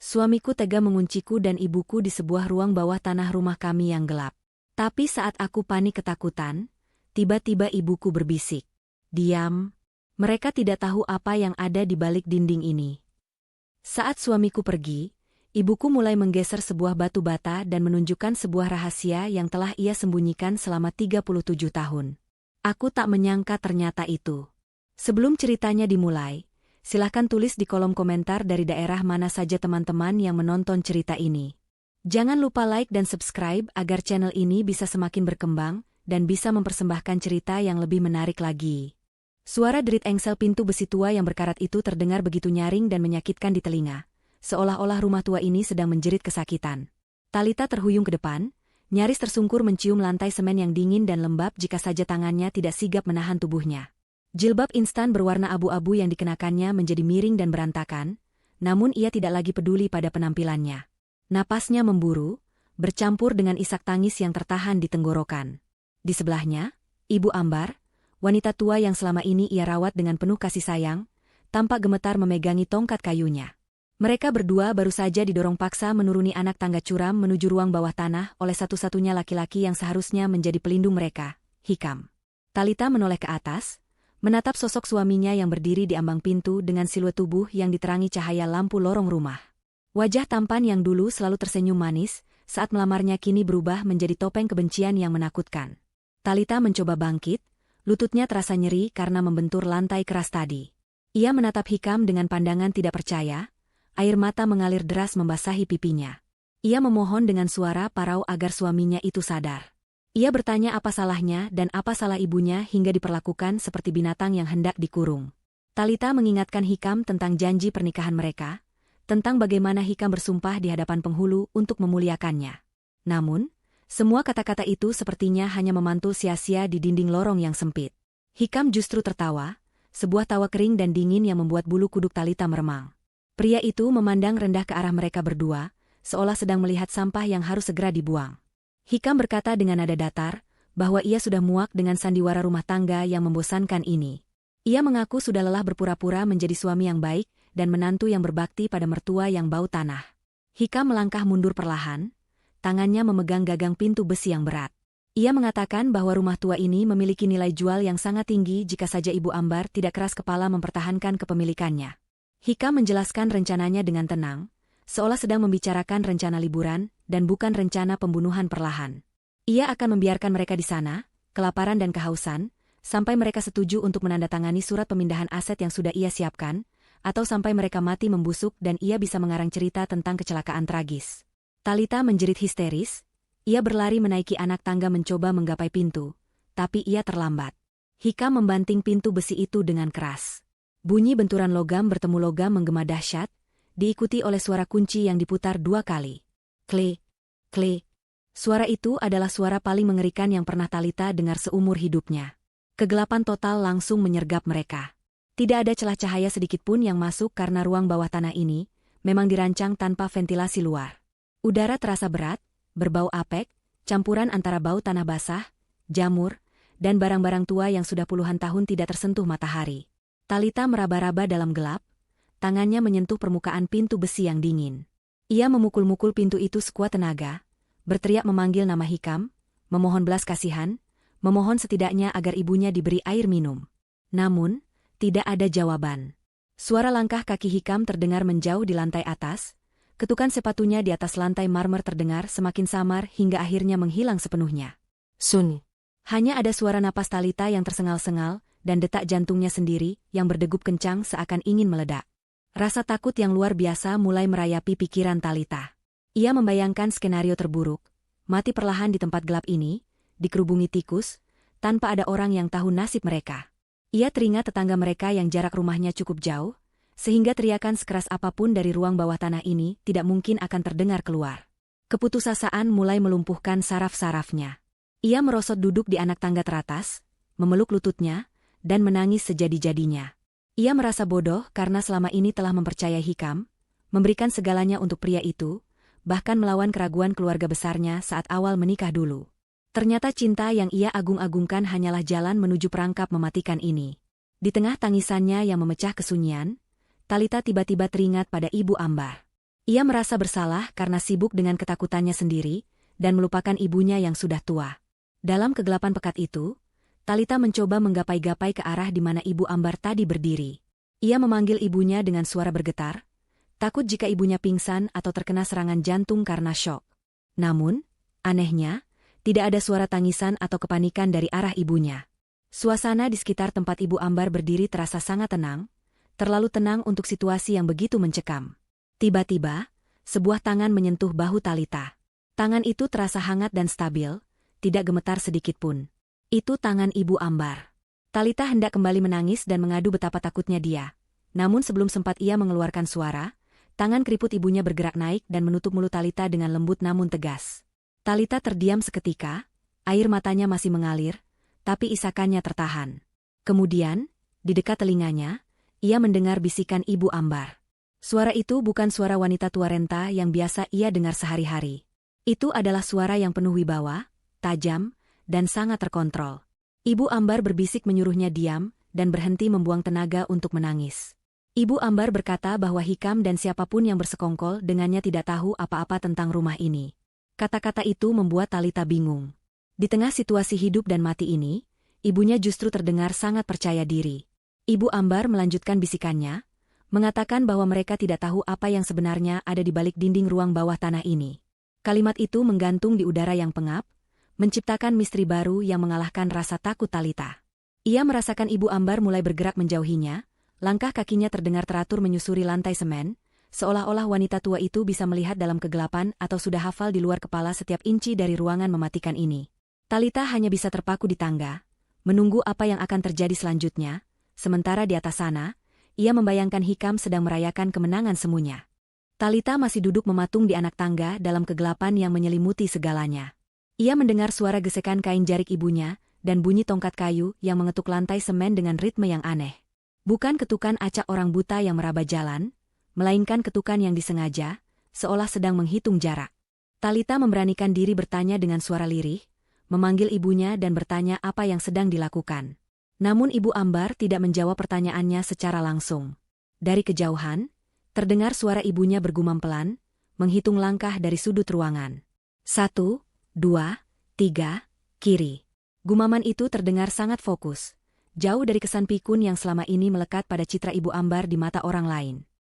Suamiku tega mengunciku dan ibuku di sebuah ruang bawah tanah rumah kami yang gelap. Tapi saat aku panik ketakutan, tiba-tiba ibuku berbisik. Diam. Mereka tidak tahu apa yang ada di balik dinding ini. Saat suamiku pergi, ibuku mulai menggeser sebuah batu bata dan menunjukkan sebuah rahasia yang telah ia sembunyikan selama 37 tahun. Aku tak menyangka ternyata itu. Sebelum ceritanya dimulai, silahkan tulis di kolom komentar dari daerah mana saja teman-teman yang menonton cerita ini. Jangan lupa like dan subscribe agar channel ini bisa semakin berkembang dan bisa mempersembahkan cerita yang lebih menarik lagi. Suara derit engsel pintu besi tua yang berkarat itu terdengar begitu nyaring dan menyakitkan di telinga, seolah-olah rumah tua ini sedang menjerit kesakitan. Talita terhuyung ke depan, nyaris tersungkur mencium lantai semen yang dingin dan lembab jika saja tangannya tidak sigap menahan tubuhnya. Jilbab instan berwarna abu-abu yang dikenakannya menjadi miring dan berantakan, namun ia tidak lagi peduli pada penampilannya. Napasnya memburu, bercampur dengan isak tangis yang tertahan di tenggorokan. Di sebelahnya, Ibu Ambar, wanita tua yang selama ini ia rawat dengan penuh kasih sayang, tampak gemetar memegangi tongkat kayunya. Mereka berdua baru saja didorong paksa menuruni anak tangga curam menuju ruang bawah tanah oleh satu-satunya laki-laki yang seharusnya menjadi pelindung mereka, Hikam. Talita menoleh ke atas, menatap sosok suaminya yang berdiri di ambang pintu dengan siluet tubuh yang diterangi cahaya lampu lorong rumah. Wajah tampan yang dulu selalu tersenyum manis, saat melamarnya kini berubah menjadi topeng kebencian yang menakutkan. Talita mencoba bangkit, lututnya terasa nyeri karena membentur lantai keras tadi. Ia menatap Hikam dengan pandangan tidak percaya, air mata mengalir deras membasahi pipinya. Ia memohon dengan suara parau agar suaminya itu sadar. Ia bertanya apa salahnya dan apa salah ibunya hingga diperlakukan seperti binatang yang hendak dikurung. Talita mengingatkan Hikam tentang janji pernikahan mereka, tentang bagaimana Hikam bersumpah di hadapan penghulu untuk memuliakannya. Namun, semua kata-kata itu sepertinya hanya memantul sia-sia di dinding lorong yang sempit. Hikam justru tertawa, sebuah tawa kering dan dingin yang membuat bulu kuduk Talita meremang. Pria itu memandang rendah ke arah mereka berdua, seolah sedang melihat sampah yang harus segera dibuang. Hikam berkata dengan nada datar, bahwa ia sudah muak dengan sandiwara rumah tangga yang membosankan ini. Ia mengaku sudah lelah berpura-pura menjadi suami yang baik dan menantu yang berbakti pada mertua yang bau tanah. Hikam melangkah mundur perlahan, tangannya memegang gagang pintu besi yang berat. Ia mengatakan bahwa rumah tua ini memiliki nilai jual yang sangat tinggi jika saja Ibu Ambar tidak keras kepala mempertahankan kepemilikannya. Hikam menjelaskan rencananya dengan tenang, seolah sedang membicarakan rencana liburan dan bukan rencana pembunuhan perlahan. Ia akan membiarkan mereka di sana, kelaparan dan kehausan, sampai mereka setuju untuk menandatangani surat pemindahan aset yang sudah ia siapkan, atau sampai mereka mati membusuk dan ia bisa mengarang cerita tentang kecelakaan tragis. Talita menjerit histeris, ia berlari menaiki anak tangga mencoba menggapai pintu, tapi ia terlambat. Hikam membanting pintu besi itu dengan keras. Bunyi benturan logam bertemu logam menggema dahsyat, diikuti oleh suara kunci yang diputar 2 kali. Klik, klik. Suara itu adalah suara paling mengerikan yang pernah Talita dengar seumur hidupnya. Kegelapan total langsung menyergap mereka. Tidak ada celah cahaya sedikitpun yang masuk karena ruang bawah tanah ini memang dirancang tanpa ventilasi luar. Udara terasa berat, berbau apek, campuran antara bau tanah basah, jamur, dan barang-barang tua yang sudah puluhan tahun tidak tersentuh matahari. Talita meraba-raba dalam gelap, tangannya menyentuh permukaan pintu besi yang dingin. Ia memukul-mukul pintu itu sekuat tenaga, berteriak memanggil nama Hikam, memohon belas kasihan, memohon setidaknya agar ibunya diberi air minum. Namun, tidak ada jawaban. Suara langkah kaki Hikam terdengar menjauh di lantai atas, ketukan sepatunya di atas lantai marmer terdengar semakin samar hingga akhirnya menghilang sepenuhnya. Sun. Hanya ada suara napas Talita yang tersengal-sengal dan detak jantungnya sendiri yang berdegup kencang seakan ingin meledak. Rasa takut yang luar biasa mulai merayapi pikiran Talita. Ia membayangkan skenario terburuk, mati perlahan di tempat gelap ini, dikerubungi tikus, tanpa ada orang yang tahu nasib mereka. Ia teringat tetangga mereka yang jarak rumahnya cukup jauh, sehingga teriakan sekeras apapun dari ruang bawah tanah ini tidak mungkin akan terdengar keluar. Keputusasaan mulai melumpuhkan saraf-sarafnya. Ia merosot duduk di anak tangga teratas, memeluk lututnya, dan menangis sejadi-jadinya. Ia merasa bodoh karena selama ini telah mempercayai Hikam, memberikan segalanya untuk pria itu, bahkan melawan keraguan keluarga besarnya saat awal menikah dulu. Ternyata cinta yang ia agung-agungkan hanyalah jalan menuju perangkap mematikan ini. Di tengah tangisannya yang memecah kesunyian, Talita tiba-tiba teringat pada Ibu Ambar. Ia merasa bersalah karena sibuk dengan ketakutannya sendiri dan melupakan ibunya yang sudah tua. Dalam kegelapan pekat itu, Talita mencoba menggapai-gapai ke arah di mana Ibu Ambar tadi berdiri. Ia memanggil ibunya dengan suara bergetar, takut jika ibunya pingsan atau terkena serangan jantung karena syok. Namun, anehnya, tidak ada suara tangisan atau kepanikan dari arah ibunya. Suasana di sekitar tempat Ibu Ambar berdiri terasa sangat tenang, terlalu tenang untuk situasi yang begitu mencekam. Tiba-tiba, sebuah tangan menyentuh bahu Talita. Tangan itu terasa hangat dan stabil, tidak gemetar sedikitpun. Itu tangan Ibu Ambar. Talita hendak kembali menangis dan mengadu betapa takutnya dia. Namun sebelum sempat ia mengeluarkan suara, tangan keriput ibunya bergerak naik dan menutup mulut Talita dengan lembut namun tegas. Talita terdiam seketika, air matanya masih mengalir, tapi isakannya tertahan. Kemudian, di dekat telinganya, ia mendengar bisikan Ibu Ambar. Suara itu bukan suara wanita tua renta yang biasa ia dengar sehari-hari. Itu adalah suara yang penuh wibawa, tajam, dan sangat terkontrol. Ibu Ambar berbisik menyuruhnya diam dan berhenti membuang tenaga untuk menangis. Ibu Ambar berkata bahwa Hikam dan siapapun yang bersekongkol dengannya tidak tahu apa-apa tentang rumah ini. Kata-kata itu membuat Talita bingung. Di tengah situasi hidup dan mati ini, ibunya justru terdengar sangat percaya diri. Ibu Ambar melanjutkan bisikannya, mengatakan bahwa mereka tidak tahu apa yang sebenarnya ada di balik dinding ruang bawah tanah ini. Kalimat itu menggantung di udara yang pengap, menciptakan misteri baru yang mengalahkan rasa takut Talita. Ia merasakan Ibu Ambar mulai bergerak menjauhinya, langkah kakinya terdengar teratur menyusuri lantai semen, seolah-olah wanita tua itu bisa melihat dalam kegelapan atau sudah hafal di luar kepala setiap inci dari ruangan mematikan ini. Talita hanya bisa terpaku di tangga, menunggu apa yang akan terjadi selanjutnya, sementara di atas sana, ia membayangkan Hikam sedang merayakan kemenangan semuanya. Talita masih duduk mematung di anak tangga dalam kegelapan yang menyelimuti segalanya. Ia mendengar suara gesekan kain jarik ibunya dan bunyi tongkat kayu yang mengetuk lantai semen dengan ritme yang aneh. Bukan ketukan acak orang buta yang meraba jalan, melainkan ketukan yang disengaja, seolah sedang menghitung jarak. Talita memberanikan diri bertanya dengan suara lirih, memanggil ibunya dan bertanya apa yang sedang dilakukan. Namun Ibu Ambar tidak menjawab pertanyaannya secara langsung. Dari kejauhan, terdengar suara ibunya bergumam pelan, menghitung langkah dari sudut ruangan. 1, 2, 3, kiri. Gumaman itu terdengar sangat fokus, jauh dari kesan pikun yang selama ini melekat pada citra Ibu Ambar di mata orang lain.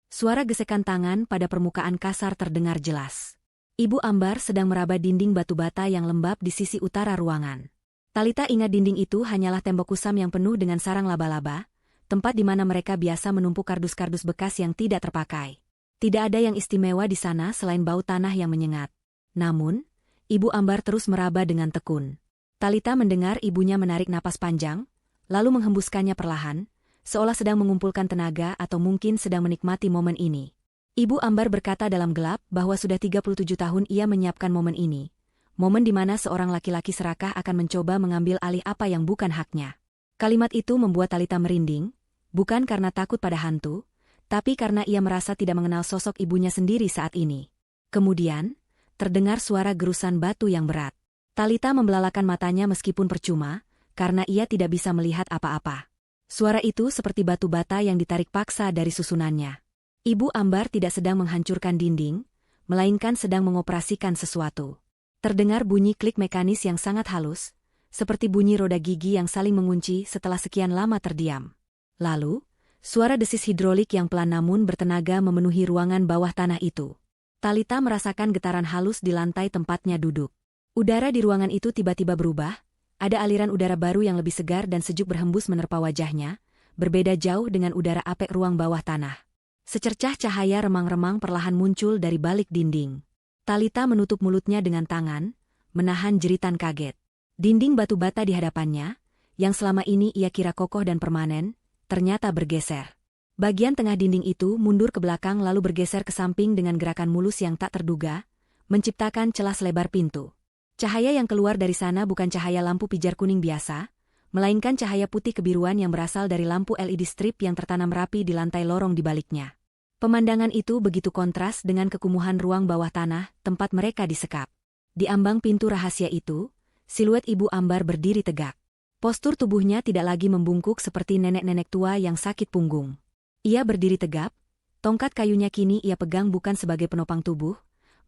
Suara gesekan tangan pada permukaan kasar terdengar jelas. Ibu Ambar sedang meraba dinding batu bata yang lembab di sisi utara ruangan. Talita ingat dinding itu hanyalah tembok kusam yang penuh dengan sarang laba-laba, tempat di mana mereka biasa menumpuk kardus-kardus bekas yang tidak terpakai. Tidak ada yang istimewa di sana selain bau tanah yang menyengat. Namun, Ibu Ambar terus meraba dengan tekun. Talita mendengar ibunya menarik napas panjang, lalu menghembuskannya perlahan, seolah sedang mengumpulkan tenaga atau mungkin sedang menikmati momen ini. Ibu Ambar berkata dalam gelap bahwa sudah 37 tahun ia menyiapkan momen ini. Momen di mana seorang laki-laki serakah akan mencoba mengambil alih apa yang bukan haknya. Kalimat itu membuat Talita merinding, bukan karena takut pada hantu, tapi karena ia merasa tidak mengenal sosok ibunya sendiri saat ini. Kemudian, terdengar suara gerusan batu yang berat. Talita membelalakan matanya meskipun percuma, karena ia tidak bisa melihat apa-apa. Suara itu seperti batu bata yang ditarik paksa dari susunannya. Ibu Ambar tidak sedang menghancurkan dinding, melainkan sedang mengoperasikan sesuatu. Terdengar bunyi klik mekanis yang sangat halus, seperti bunyi roda gigi yang saling mengunci setelah sekian lama terdiam. Lalu, suara desis hidrolik yang pelan namun bertenaga memenuhi ruangan bawah tanah itu. Talita merasakan getaran halus di lantai tempatnya duduk. Udara di ruangan itu tiba-tiba berubah, ada aliran udara baru yang lebih segar dan sejuk berhembus menerpa wajahnya, berbeda jauh dengan udara apek ruang bawah tanah. Secercah cahaya remang-remang perlahan muncul dari balik dinding. Talita menutup mulutnya dengan tangan, menahan jeritan kaget. Dinding batu bata di hadapannya, yang selama ini ia kira kokoh dan permanen, ternyata bergeser. Bagian tengah dinding itu mundur ke belakang lalu bergeser ke samping dengan gerakan mulus yang tak terduga, menciptakan celah selebar pintu. Cahaya yang keluar dari sana bukan cahaya lampu pijar kuning biasa, melainkan cahaya putih kebiruan yang berasal dari lampu LED strip yang tertanam rapi di lantai lorong di baliknya. Pemandangan itu begitu kontras dengan kekumuhan ruang bawah tanah, tempat mereka disekap. Di ambang pintu rahasia itu, siluet Ibu Ambar berdiri tegak. Postur tubuhnya tidak lagi membungkuk seperti nenek-nenek tua yang sakit punggung. Ia berdiri tegap, Tongkat kayunya kini ia pegang bukan sebagai penopang tubuh,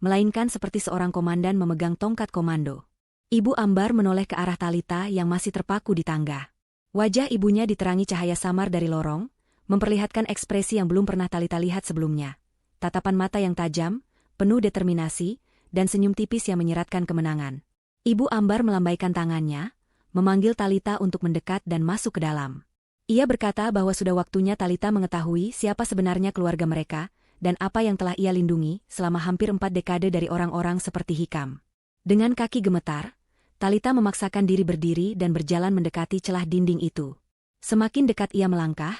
melainkan seperti seorang komandan memegang tongkat komando. Ibu Ambar menoleh ke arah Talita yang masih terpaku di tangga. Wajah ibunya diterangi cahaya samar dari lorong, memperlihatkan ekspresi yang belum pernah Talita lihat sebelumnya. Tatapan mata yang tajam, penuh determinasi, dan senyum tipis yang menyeratkan kemenangan. Ibu Ambar melambaikan tangannya, memanggil Talita untuk mendekat dan masuk ke dalam. Ia berkata bahwa sudah waktunya Talita mengetahui siapa sebenarnya keluarga mereka, dan apa yang telah ia lindungi selama hampir 4 dekade dari orang-orang seperti Hikam. Dengan kaki gemetar, Talita memaksakan diri berdiri dan berjalan mendekati celah dinding itu. Semakin dekat ia melangkah,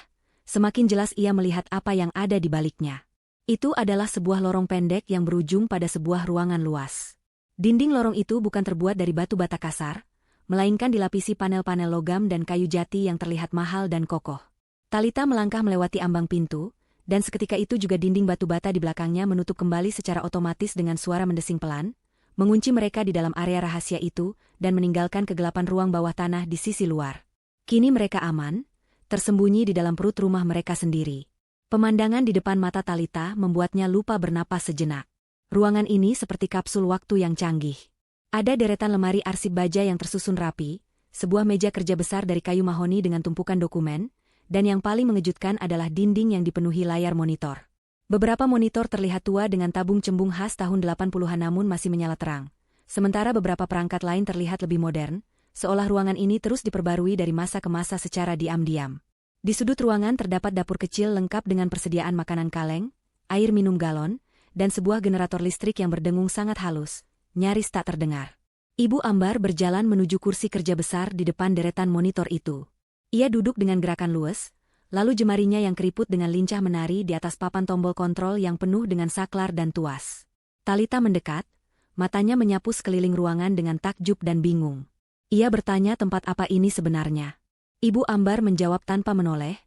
semakin jelas ia melihat apa yang ada di baliknya. Itu adalah sebuah lorong pendek yang berujung pada sebuah ruangan luas. Dinding lorong itu bukan terbuat dari batu bata kasar, melainkan dilapisi panel-panel logam dan kayu jati yang terlihat mahal dan kokoh. Talita melangkah melewati ambang pintu, dan seketika itu juga dinding batu bata di belakangnya menutup kembali secara otomatis dengan suara mendesing pelan, mengunci mereka di dalam area rahasia itu, dan meninggalkan kegelapan ruang bawah tanah di sisi luar. Kini mereka aman, tersembunyi di dalam perut rumah mereka sendiri. Pemandangan di depan mata Talita membuatnya lupa bernapas sejenak. Ruangan ini seperti kapsul waktu yang canggih. Ada deretan lemari arsip baja yang tersusun rapi, sebuah meja kerja besar dari kayu mahoni dengan tumpukan dokumen, dan yang paling mengejutkan adalah dinding yang dipenuhi layar monitor. Beberapa monitor terlihat tua dengan tabung cembung khas tahun 80-an namun masih menyala terang. Sementara beberapa perangkat lain terlihat lebih modern, seolah ruangan ini terus diperbarui dari masa ke masa secara diam-diam. Di sudut ruangan terdapat dapur kecil lengkap dengan persediaan makanan kaleng, air minum galon, dan sebuah generator listrik yang berdengung sangat halus, nyaris tak terdengar. Ibu Ambar berjalan menuju kursi kerja besar di depan deretan monitor itu. Ia duduk dengan gerakan luwes, lalu jemarinya yang keriput dengan lincah menari di atas papan tombol kontrol yang penuh dengan saklar dan tuas. Talita mendekat, matanya menyapu sekeliling ruangan dengan takjub dan bingung. Ia bertanya tempat apa ini sebenarnya. Ibu Ambar menjawab tanpa menoleh,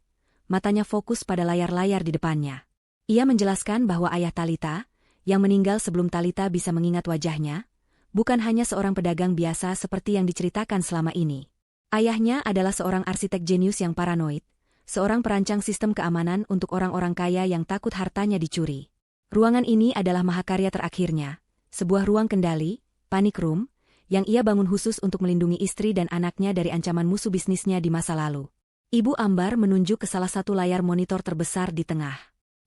matanya fokus pada layar-layar di depannya. Ia menjelaskan bahwa ayah Talita, yang meninggal sebelum Talita bisa mengingat wajahnya, bukan hanya seorang pedagang biasa seperti yang diceritakan selama ini. Ayahnya adalah seorang arsitek jenius yang paranoid, seorang perancang sistem keamanan untuk orang-orang kaya yang takut hartanya dicuri. Ruangan ini adalah mahakarya terakhirnya, sebuah ruang kendali, panic room, yang ia bangun khusus untuk melindungi istri dan anaknya dari ancaman musuh bisnisnya di masa lalu. Ibu Ambar menunjuk ke salah satu layar monitor terbesar di tengah.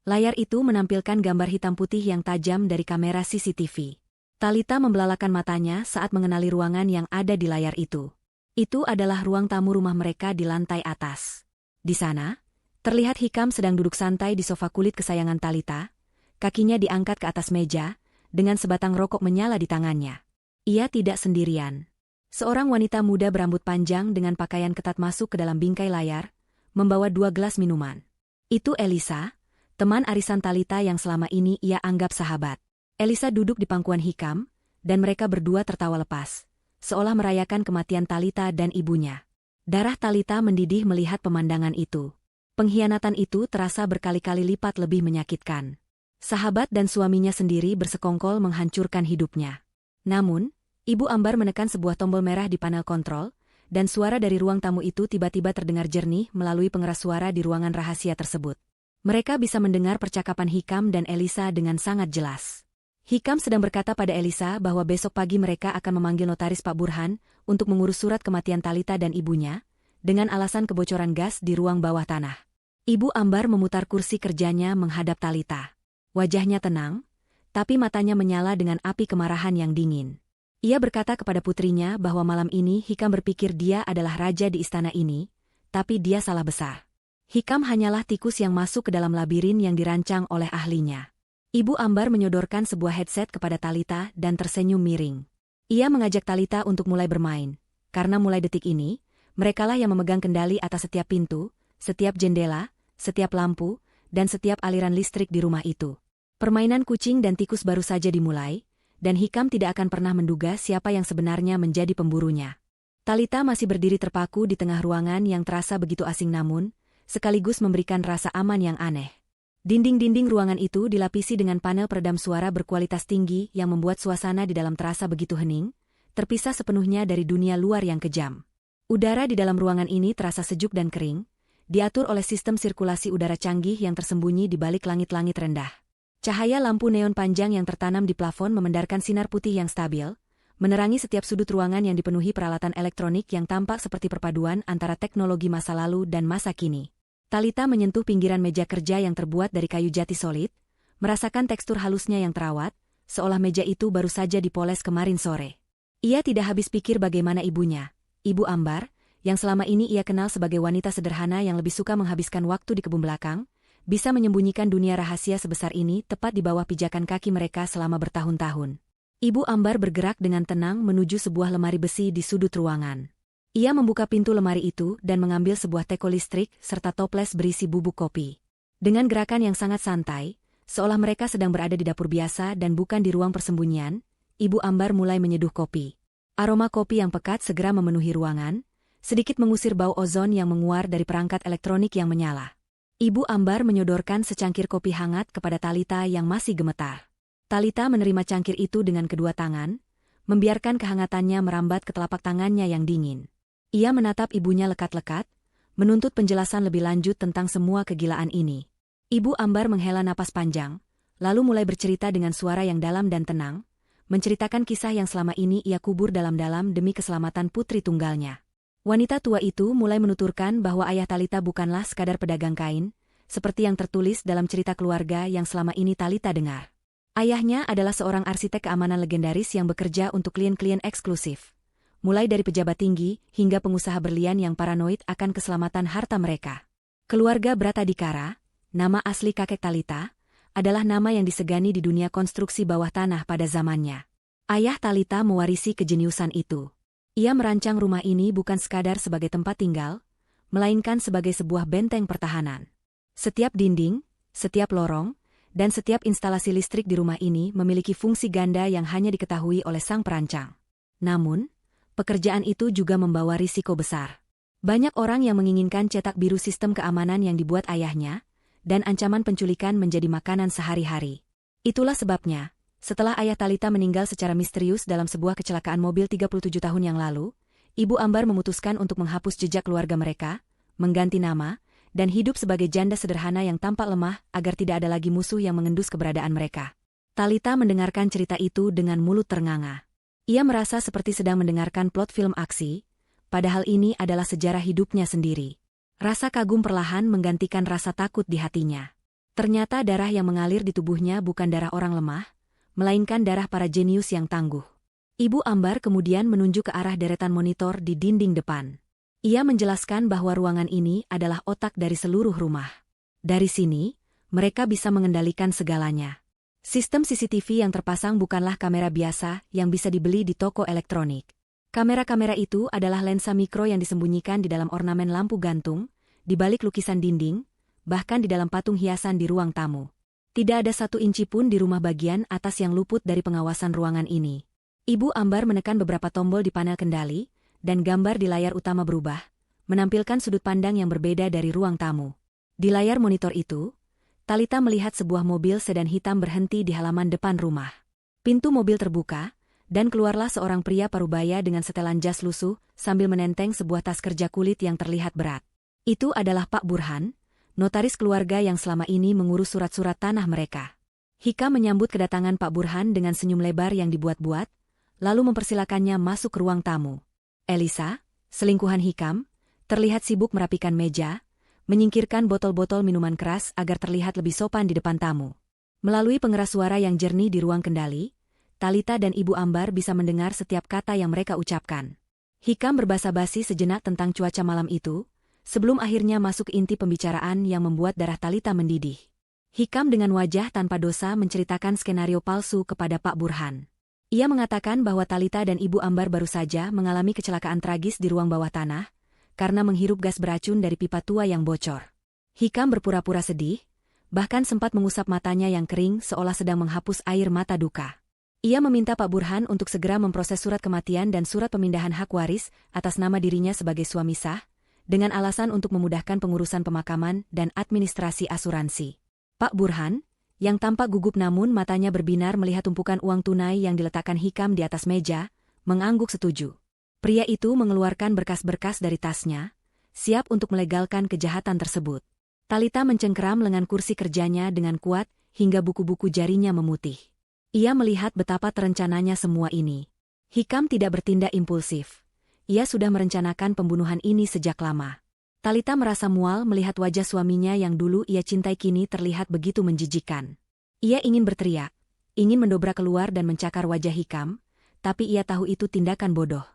Layar itu menampilkan gambar hitam putih yang tajam dari kamera CCTV. Talita membelalakan matanya saat mengenali ruangan yang ada di layar itu. Itu adalah ruang tamu rumah mereka di lantai atas. Di sana, terlihat Hikam sedang duduk santai di sofa kulit kesayangan Talita, kakinya diangkat ke atas meja, dengan sebatang rokok menyala di tangannya. Ia tidak sendirian. Seorang wanita muda berambut panjang dengan pakaian ketat masuk ke dalam bingkai layar, membawa 2 gelas minuman. Itu Elisa, teman arisan Talita yang selama ini ia anggap sahabat. Elisa duduk di pangkuan Hikam, dan mereka berdua tertawa lepas, seolah merayakan kematian Talita dan ibunya. Darah Talita mendidih melihat pemandangan itu. Pengkhianatan itu terasa berkali-kali lipat lebih menyakitkan. Sahabat dan suaminya sendiri bersekongkol menghancurkan hidupnya. Namun, Ibu Ambar menekan sebuah tombol merah di panel kontrol, dan suara dari ruang tamu itu tiba-tiba terdengar jernih melalui pengeras suara di ruangan rahasia tersebut. Mereka bisa mendengar percakapan Hikam dan Elisa dengan sangat jelas. Hikam sedang berkata pada Elisa bahwa besok pagi mereka akan memanggil notaris Pak Burhan untuk mengurus surat kematian Talita dan ibunya, dengan alasan kebocoran gas di ruang bawah tanah. Ibu Ambar memutar kursi kerjanya menghadap Talita. Wajahnya tenang, tapi matanya menyala dengan api kemarahan yang dingin. Ia berkata kepada putrinya bahwa malam ini Hikam berpikir dia adalah raja di istana ini, tapi dia salah besar. Hikam hanyalah tikus yang masuk ke dalam labirin yang dirancang oleh ahlinya. Ibu Ambar menyodorkan sebuah headset kepada Talita dan tersenyum miring. Ia mengajak Talita untuk mulai bermain, karena mulai detik ini, merekalah yang memegang kendali atas setiap pintu, setiap jendela, setiap lampu, dan setiap aliran listrik di rumah itu. Permainan kucing dan tikus baru saja dimulai, dan Hikam tidak akan pernah menduga siapa yang sebenarnya menjadi pemburunya. Talita masih berdiri terpaku di tengah ruangan yang terasa begitu asing namun, sekaligus memberikan rasa aman yang aneh. Dinding-dinding ruangan itu dilapisi dengan panel peredam suara berkualitas tinggi yang membuat suasana di dalam terasa begitu hening, terpisah sepenuhnya dari dunia luar yang kejam. Udara di dalam ruangan ini terasa sejuk dan kering, diatur oleh sistem sirkulasi udara canggih yang tersembunyi di balik langit-langit rendah. Cahaya lampu neon panjang yang tertanam di plafon memandarkan sinar putih yang stabil, menerangi setiap sudut ruangan yang dipenuhi peralatan elektronik yang tampak seperti perpaduan antara teknologi masa lalu dan masa kini. Talitha menyentuh pinggiran meja kerja yang terbuat dari kayu jati solid, merasakan tekstur halusnya yang terawat, seolah meja itu baru saja dipoles kemarin sore. Ia tidak habis pikir bagaimana ibunya, Ibu Ambar, yang selama ini ia kenal sebagai wanita sederhana yang lebih suka menghabiskan waktu di kebun belakang, bisa menyembunyikan dunia rahasia sebesar ini tepat di bawah pijakan kaki mereka selama bertahun-tahun. Ibu Ambar bergerak dengan tenang menuju sebuah lemari besi di sudut ruangan. Ia membuka pintu lemari itu dan mengambil sebuah teko listrik serta toples berisi bubuk kopi. Dengan gerakan yang sangat santai, seolah mereka sedang berada di dapur biasa dan bukan di ruang persembunyian, Ibu Ambar mulai menyeduh kopi. Aroma kopi yang pekat segera memenuhi ruangan, sedikit mengusir bau ozon yang menguar dari perangkat elektronik yang menyala. Ibu Ambar menyodorkan secangkir kopi hangat kepada Talitha yang masih gemetar. Talitha menerima cangkir itu dengan kedua tangan, membiarkan kehangatannya merambat ke telapak tangannya yang dingin. Ia menatap ibunya lekat-lekat, menuntut penjelasan lebih lanjut tentang semua kegilaan ini. Ibu Ambar menghela napas panjang, lalu mulai bercerita dengan suara yang dalam dan tenang, menceritakan kisah yang selama ini ia kubur dalam-dalam demi keselamatan putri tunggalnya. Wanita tua itu mulai menuturkan bahwa ayah Talitha bukanlah sekadar pedagang kain, seperti yang tertulis dalam cerita keluarga yang selama ini Talitha dengar. Ayahnya adalah seorang arsitek keamanan legendaris yang bekerja untuk klien-klien eksklusif, mulai dari pejabat tinggi hingga pengusaha berlian yang paranoid akan keselamatan harta mereka. Keluarga Bratadikara, nama asli kakek Talitha, adalah nama yang disegani di dunia konstruksi bawah tanah pada zamannya. Ayah Talitha mewarisi kejeniusan itu. Ia merancang rumah ini bukan sekadar sebagai tempat tinggal, melainkan sebagai sebuah benteng pertahanan. Setiap dinding, setiap lorong, dan setiap instalasi listrik di rumah ini memiliki fungsi ganda yang hanya diketahui oleh sang perancang. Namun, pekerjaan itu juga membawa risiko besar. Banyak orang yang menginginkan cetak biru sistem keamanan yang dibuat ayahnya, dan ancaman penculikan menjadi makanan sehari-hari. Itulah sebabnya, setelah ayah Talitha meninggal secara misterius dalam sebuah kecelakaan mobil 37 tahun yang lalu, Ibu Ambar memutuskan untuk menghapus jejak keluarga mereka, mengganti nama, dan hidup sebagai janda sederhana yang tampak lemah agar tidak ada lagi musuh yang mengendus keberadaan mereka. Talitha mendengarkan cerita itu dengan mulut ternganga. Ia merasa seperti sedang mendengarkan plot film aksi, padahal ini adalah sejarah hidupnya sendiri. Rasa kagum perlahan menggantikan rasa takut di hatinya. Ternyata darah yang mengalir di tubuhnya bukan darah orang lemah, melainkan darah para jenius yang tangguh. Ibu Ambar kemudian menunjuk ke arah deretan monitor di dinding depan. Ia menjelaskan bahwa ruangan ini adalah otak dari seluruh rumah. Dari sini, mereka bisa mengendalikan segalanya. Sistem CCTV yang terpasang bukanlah kamera biasa yang bisa dibeli di toko elektronik. Kamera-kamera itu adalah lensa mikro yang disembunyikan di dalam ornamen lampu gantung, di balik lukisan dinding, bahkan di dalam patung hiasan di ruang tamu. Tidak ada 1 inci pun di rumah bagian atas yang luput dari pengawasan ruangan ini. Ibu Ambar menekan beberapa tombol di panel kendali, dan gambar di layar utama berubah, menampilkan sudut pandang yang berbeda dari ruang tamu. Di layar monitor itu, Talitha melihat sebuah mobil sedan hitam berhenti di halaman depan rumah. Pintu mobil terbuka, dan keluarlah seorang pria parubaya dengan setelan jas lusuh sambil menenteng sebuah tas kerja kulit yang terlihat berat. Itu adalah Pak Burhan, notaris keluarga yang selama ini mengurus surat-surat tanah mereka. Hikam menyambut kedatangan Pak Burhan dengan senyum lebar yang dibuat-buat, lalu mempersilakannya masuk ke ruang tamu. Elisa, selingkuhan Hikam, terlihat sibuk merapikan meja, menyingkirkan botol-botol minuman keras agar terlihat lebih sopan di depan tamu. Melalui pengeras suara yang jernih di ruang kendali, Talitha dan Ibu Ambar bisa mendengar setiap kata yang mereka ucapkan. Hikam berbasa-basi sejenak tentang cuaca malam itu, sebelum akhirnya masuk ke inti pembicaraan yang membuat darah Talitha mendidih. Hikam dengan wajah tanpa dosa menceritakan skenario palsu kepada Pak Burhan. Ia mengatakan bahwa Talitha dan Ibu Ambar baru saja mengalami kecelakaan tragis di ruang bawah tanah, karena menghirup gas beracun dari pipa tua yang bocor. Hikam berpura-pura sedih, bahkan sempat mengusap matanya yang kering seolah sedang menghapus air mata duka. Ia meminta Pak Burhan untuk segera memproses surat kematian dan surat pemindahan hak waris atas nama dirinya sebagai suami sah, dengan alasan untuk memudahkan pengurusan pemakaman dan administrasi asuransi. Pak Burhan, yang tampak gugup namun matanya berbinar melihat tumpukan uang tunai yang diletakkan Hikam di atas meja, mengangguk setuju. Pria itu mengeluarkan berkas-berkas dari tasnya, siap untuk melegalkan kejahatan tersebut. Talita mencengkeram lengan kursi kerjanya dengan kuat, hingga buku-buku jarinya memutih. Ia melihat betapa terencananya semua ini. Hikam tidak bertindak impulsif. Ia sudah merencanakan pembunuhan ini sejak lama. Talita merasa mual melihat wajah suaminya yang dulu ia cintai kini terlihat begitu menjijikkan. Ia ingin berteriak, ingin mendobrak keluar dan mencakar wajah Hikam, tapi ia tahu itu tindakan bodoh.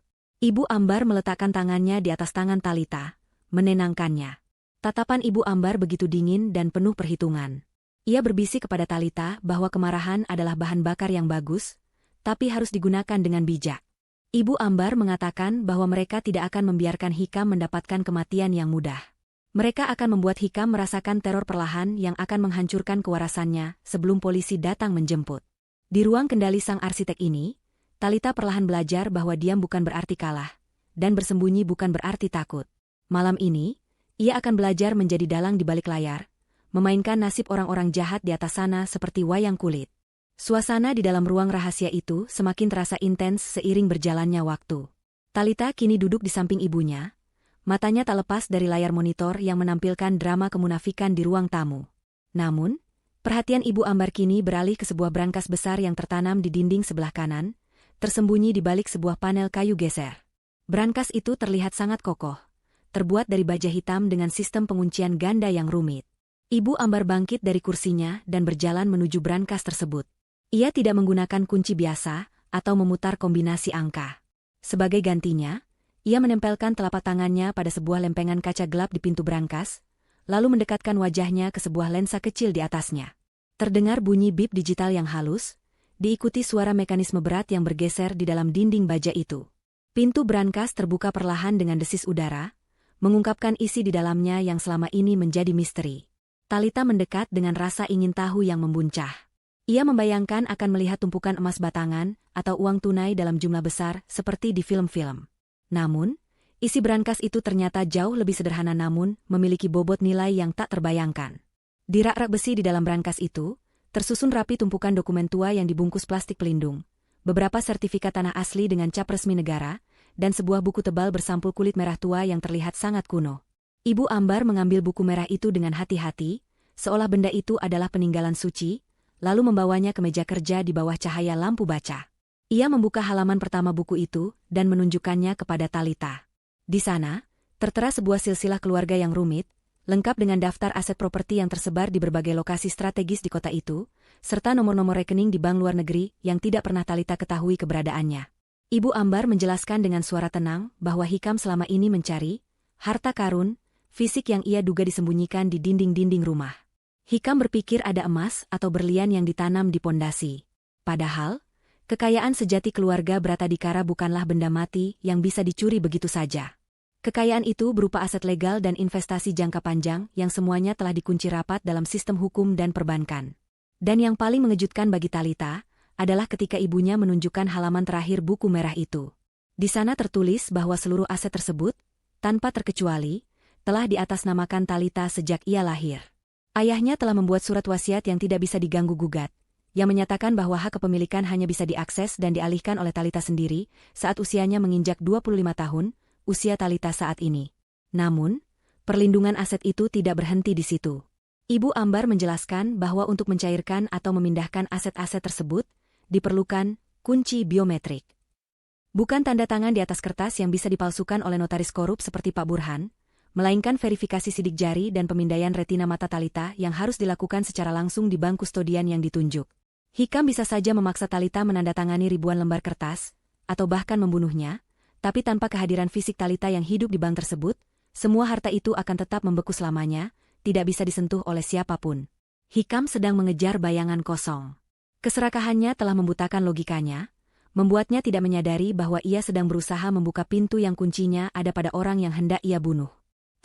Ibu Ambar meletakkan tangannya di atas tangan Talita, menenangkannya. Tatapan Ibu Ambar begitu dingin dan penuh perhitungan. Ia berbisik kepada Talita bahwa kemarahan adalah bahan bakar yang bagus, tapi harus digunakan dengan bijak. Ibu Ambar mengatakan bahwa mereka tidak akan membiarkan Hikam mendapatkan kematian yang mudah. Mereka akan membuat Hikam merasakan teror perlahan yang akan menghancurkan kewarasannya sebelum polisi datang menjemput. Di ruang kendali sang arsitek ini, Talita perlahan belajar bahwa diam bukan berarti kalah, dan bersembunyi bukan berarti takut. Malam ini, ia akan belajar menjadi dalang di balik layar, memainkan nasib orang-orang jahat di atas sana seperti wayang kulit. Suasana di dalam ruang rahasia itu semakin terasa intens seiring berjalannya waktu. Talita kini duduk di samping ibunya, matanya tak lepas dari layar monitor yang menampilkan drama kemunafikan di ruang tamu. Namun, perhatian Ibu Ambar kini beralih ke sebuah brankas besar yang tertanam di dinding sebelah kanan, tersembunyi di balik sebuah panel kayu geser. Brankas itu terlihat sangat kokoh, terbuat dari baja hitam dengan sistem penguncian ganda yang rumit. Ibu Ambar bangkit dari kursinya dan berjalan menuju brankas tersebut. Ia tidak menggunakan kunci biasa atau memutar kombinasi angka. Sebagai gantinya, ia menempelkan telapak tangannya pada sebuah lempengan kaca gelap di pintu brankas, lalu mendekatkan wajahnya ke sebuah lensa kecil di atasnya. Terdengar bunyi bip digital yang halus, diikuti suara mekanisme berat yang bergeser di dalam dinding baja itu. Pintu brankas terbuka perlahan dengan desis udara, mengungkapkan isi di dalamnya yang selama ini menjadi misteri. Talita mendekat dengan rasa ingin tahu yang membuncah. Ia membayangkan akan melihat tumpukan emas batangan atau uang tunai dalam jumlah besar seperti di film-film. Namun, isi brankas itu ternyata jauh lebih sederhana namun memiliki bobot nilai yang tak terbayangkan. Di rak-rak besi di dalam brankas itu, tersusun rapi tumpukan dokumen tua yang dibungkus plastik pelindung, beberapa sertifikat tanah asli dengan cap resmi negara, dan sebuah buku tebal bersampul kulit merah tua yang terlihat sangat kuno. Ibu Ambar mengambil buku merah itu dengan hati-hati, seolah benda itu adalah peninggalan suci, lalu membawanya ke meja kerja di bawah cahaya lampu baca. Ia membuka halaman pertama buku itu dan menunjukkannya kepada Talita. Di sana, tertera sebuah silsilah keluarga yang rumit, lengkap dengan daftar aset properti yang tersebar di berbagai lokasi strategis di kota itu, serta nomor-nomor rekening di bank luar negeri yang tidak pernah Talita ketahui keberadaannya. Ibu Ambar menjelaskan dengan suara tenang bahwa Hikam selama ini mencari harta karun fisik yang ia duga disembunyikan di dinding-dinding rumah. Hikam berpikir ada emas atau berlian yang ditanam di pondasi. Padahal, kekayaan sejati keluarga Bratadikara bukanlah benda mati yang bisa dicuri begitu saja. Kekayaan itu berupa aset legal dan investasi jangka panjang yang semuanya telah dikunci rapat dalam sistem hukum dan perbankan. Dan yang paling mengejutkan bagi Talita adalah ketika ibunya menunjukkan halaman terakhir buku merah itu. Di sana tertulis bahwa seluruh aset tersebut, tanpa terkecuali, telah diatasnamakan Talita sejak ia lahir. Ayahnya telah membuat surat wasiat yang tidak bisa diganggu-gugat, yang menyatakan bahwa hak kepemilikan hanya bisa diakses dan dialihkan oleh Talita sendiri saat usianya menginjak 25 tahun, usia Talita saat ini. Namun, perlindungan aset itu tidak berhenti di situ. Ibu Ambar menjelaskan bahwa untuk mencairkan atau memindahkan aset-aset tersebut, diperlukan kunci biometrik. Bukan tanda tangan di atas kertas yang bisa dipalsukan oleh notaris korup seperti Pak Burhan, melainkan verifikasi sidik jari dan pemindaian retina mata Talita yang harus dilakukan secara langsung di bank kustodian yang ditunjuk. Hikam bisa saja memaksa Talita menandatangani ribuan lembar kertas, atau bahkan membunuhnya, tapi tanpa kehadiran fisik Talita yang hidup di bank tersebut, semua harta itu akan tetap membeku selamanya, tidak bisa disentuh oleh siapapun. Hikam sedang mengejar bayangan kosong. Keserakahannya telah membutakan logikanya, membuatnya tidak menyadari bahwa ia sedang berusaha membuka pintu yang kuncinya ada pada orang yang hendak ia bunuh.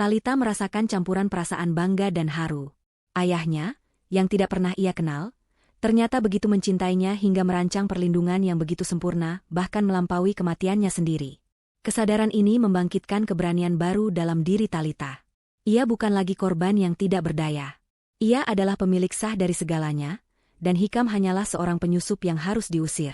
Talita merasakan campuran perasaan bangga dan haru. Ayahnya, yang tidak pernah ia kenal, ternyata begitu mencintainya hingga merancang perlindungan yang begitu sempurna, bahkan melampaui kematiannya sendiri. Kesadaran ini membangkitkan keberanian baru dalam diri Talita. Ia bukan lagi korban yang tidak berdaya. Ia adalah pemilik sah dari segalanya, dan Hikam hanyalah seorang penyusup yang harus diusir.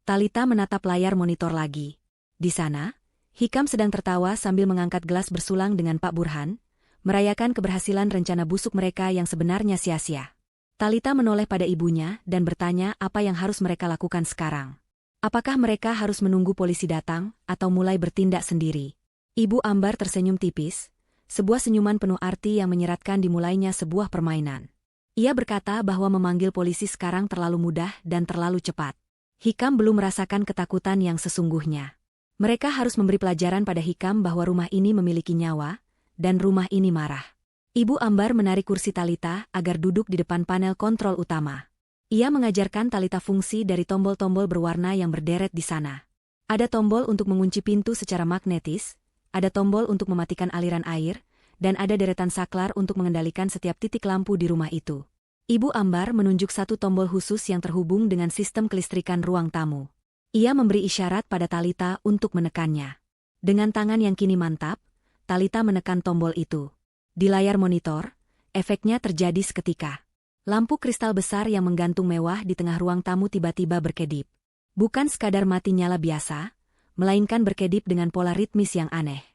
Talita menatap layar monitor lagi. Di sana, Hikam sedang tertawa sambil mengangkat gelas bersulang dengan Pak Burhan, merayakan keberhasilan rencana busuk mereka yang sebenarnya sia-sia. Talita menoleh pada ibunya dan bertanya apa yang harus mereka lakukan sekarang. Apakah mereka harus menunggu polisi datang atau mulai bertindak sendiri? Ibu Ambar tersenyum tipis, sebuah senyuman penuh arti yang menyeratkan dimulainya sebuah permainan. Ia berkata bahwa memanggil polisi sekarang terlalu mudah dan terlalu cepat. Hikam belum merasakan ketakutan yang sesungguhnya. Mereka harus memberi pelajaran pada Hikam bahwa rumah ini memiliki nyawa, dan rumah ini marah. Ibu Ambar menarik kursi Talita agar duduk di depan panel kontrol utama. Ia mengajarkan Talita fungsi dari tombol-tombol berwarna yang berderet di sana. Ada tombol untuk mengunci pintu secara magnetis, ada tombol untuk mematikan aliran air, dan ada deretan saklar untuk mengendalikan setiap titik lampu di rumah itu. Ibu Ambar menunjuk satu tombol khusus yang terhubung dengan sistem kelistrikan ruang tamu. Ia memberi isyarat pada Talita untuk menekannya. Dengan tangan yang kini mantap, Talita menekan tombol itu. Di layar monitor, efeknya terjadi seketika. Lampu kristal besar yang menggantung mewah di tengah ruang tamu tiba-tiba berkedip. Bukan sekadar mati nyala biasa, melainkan berkedip dengan pola ritmis yang aneh.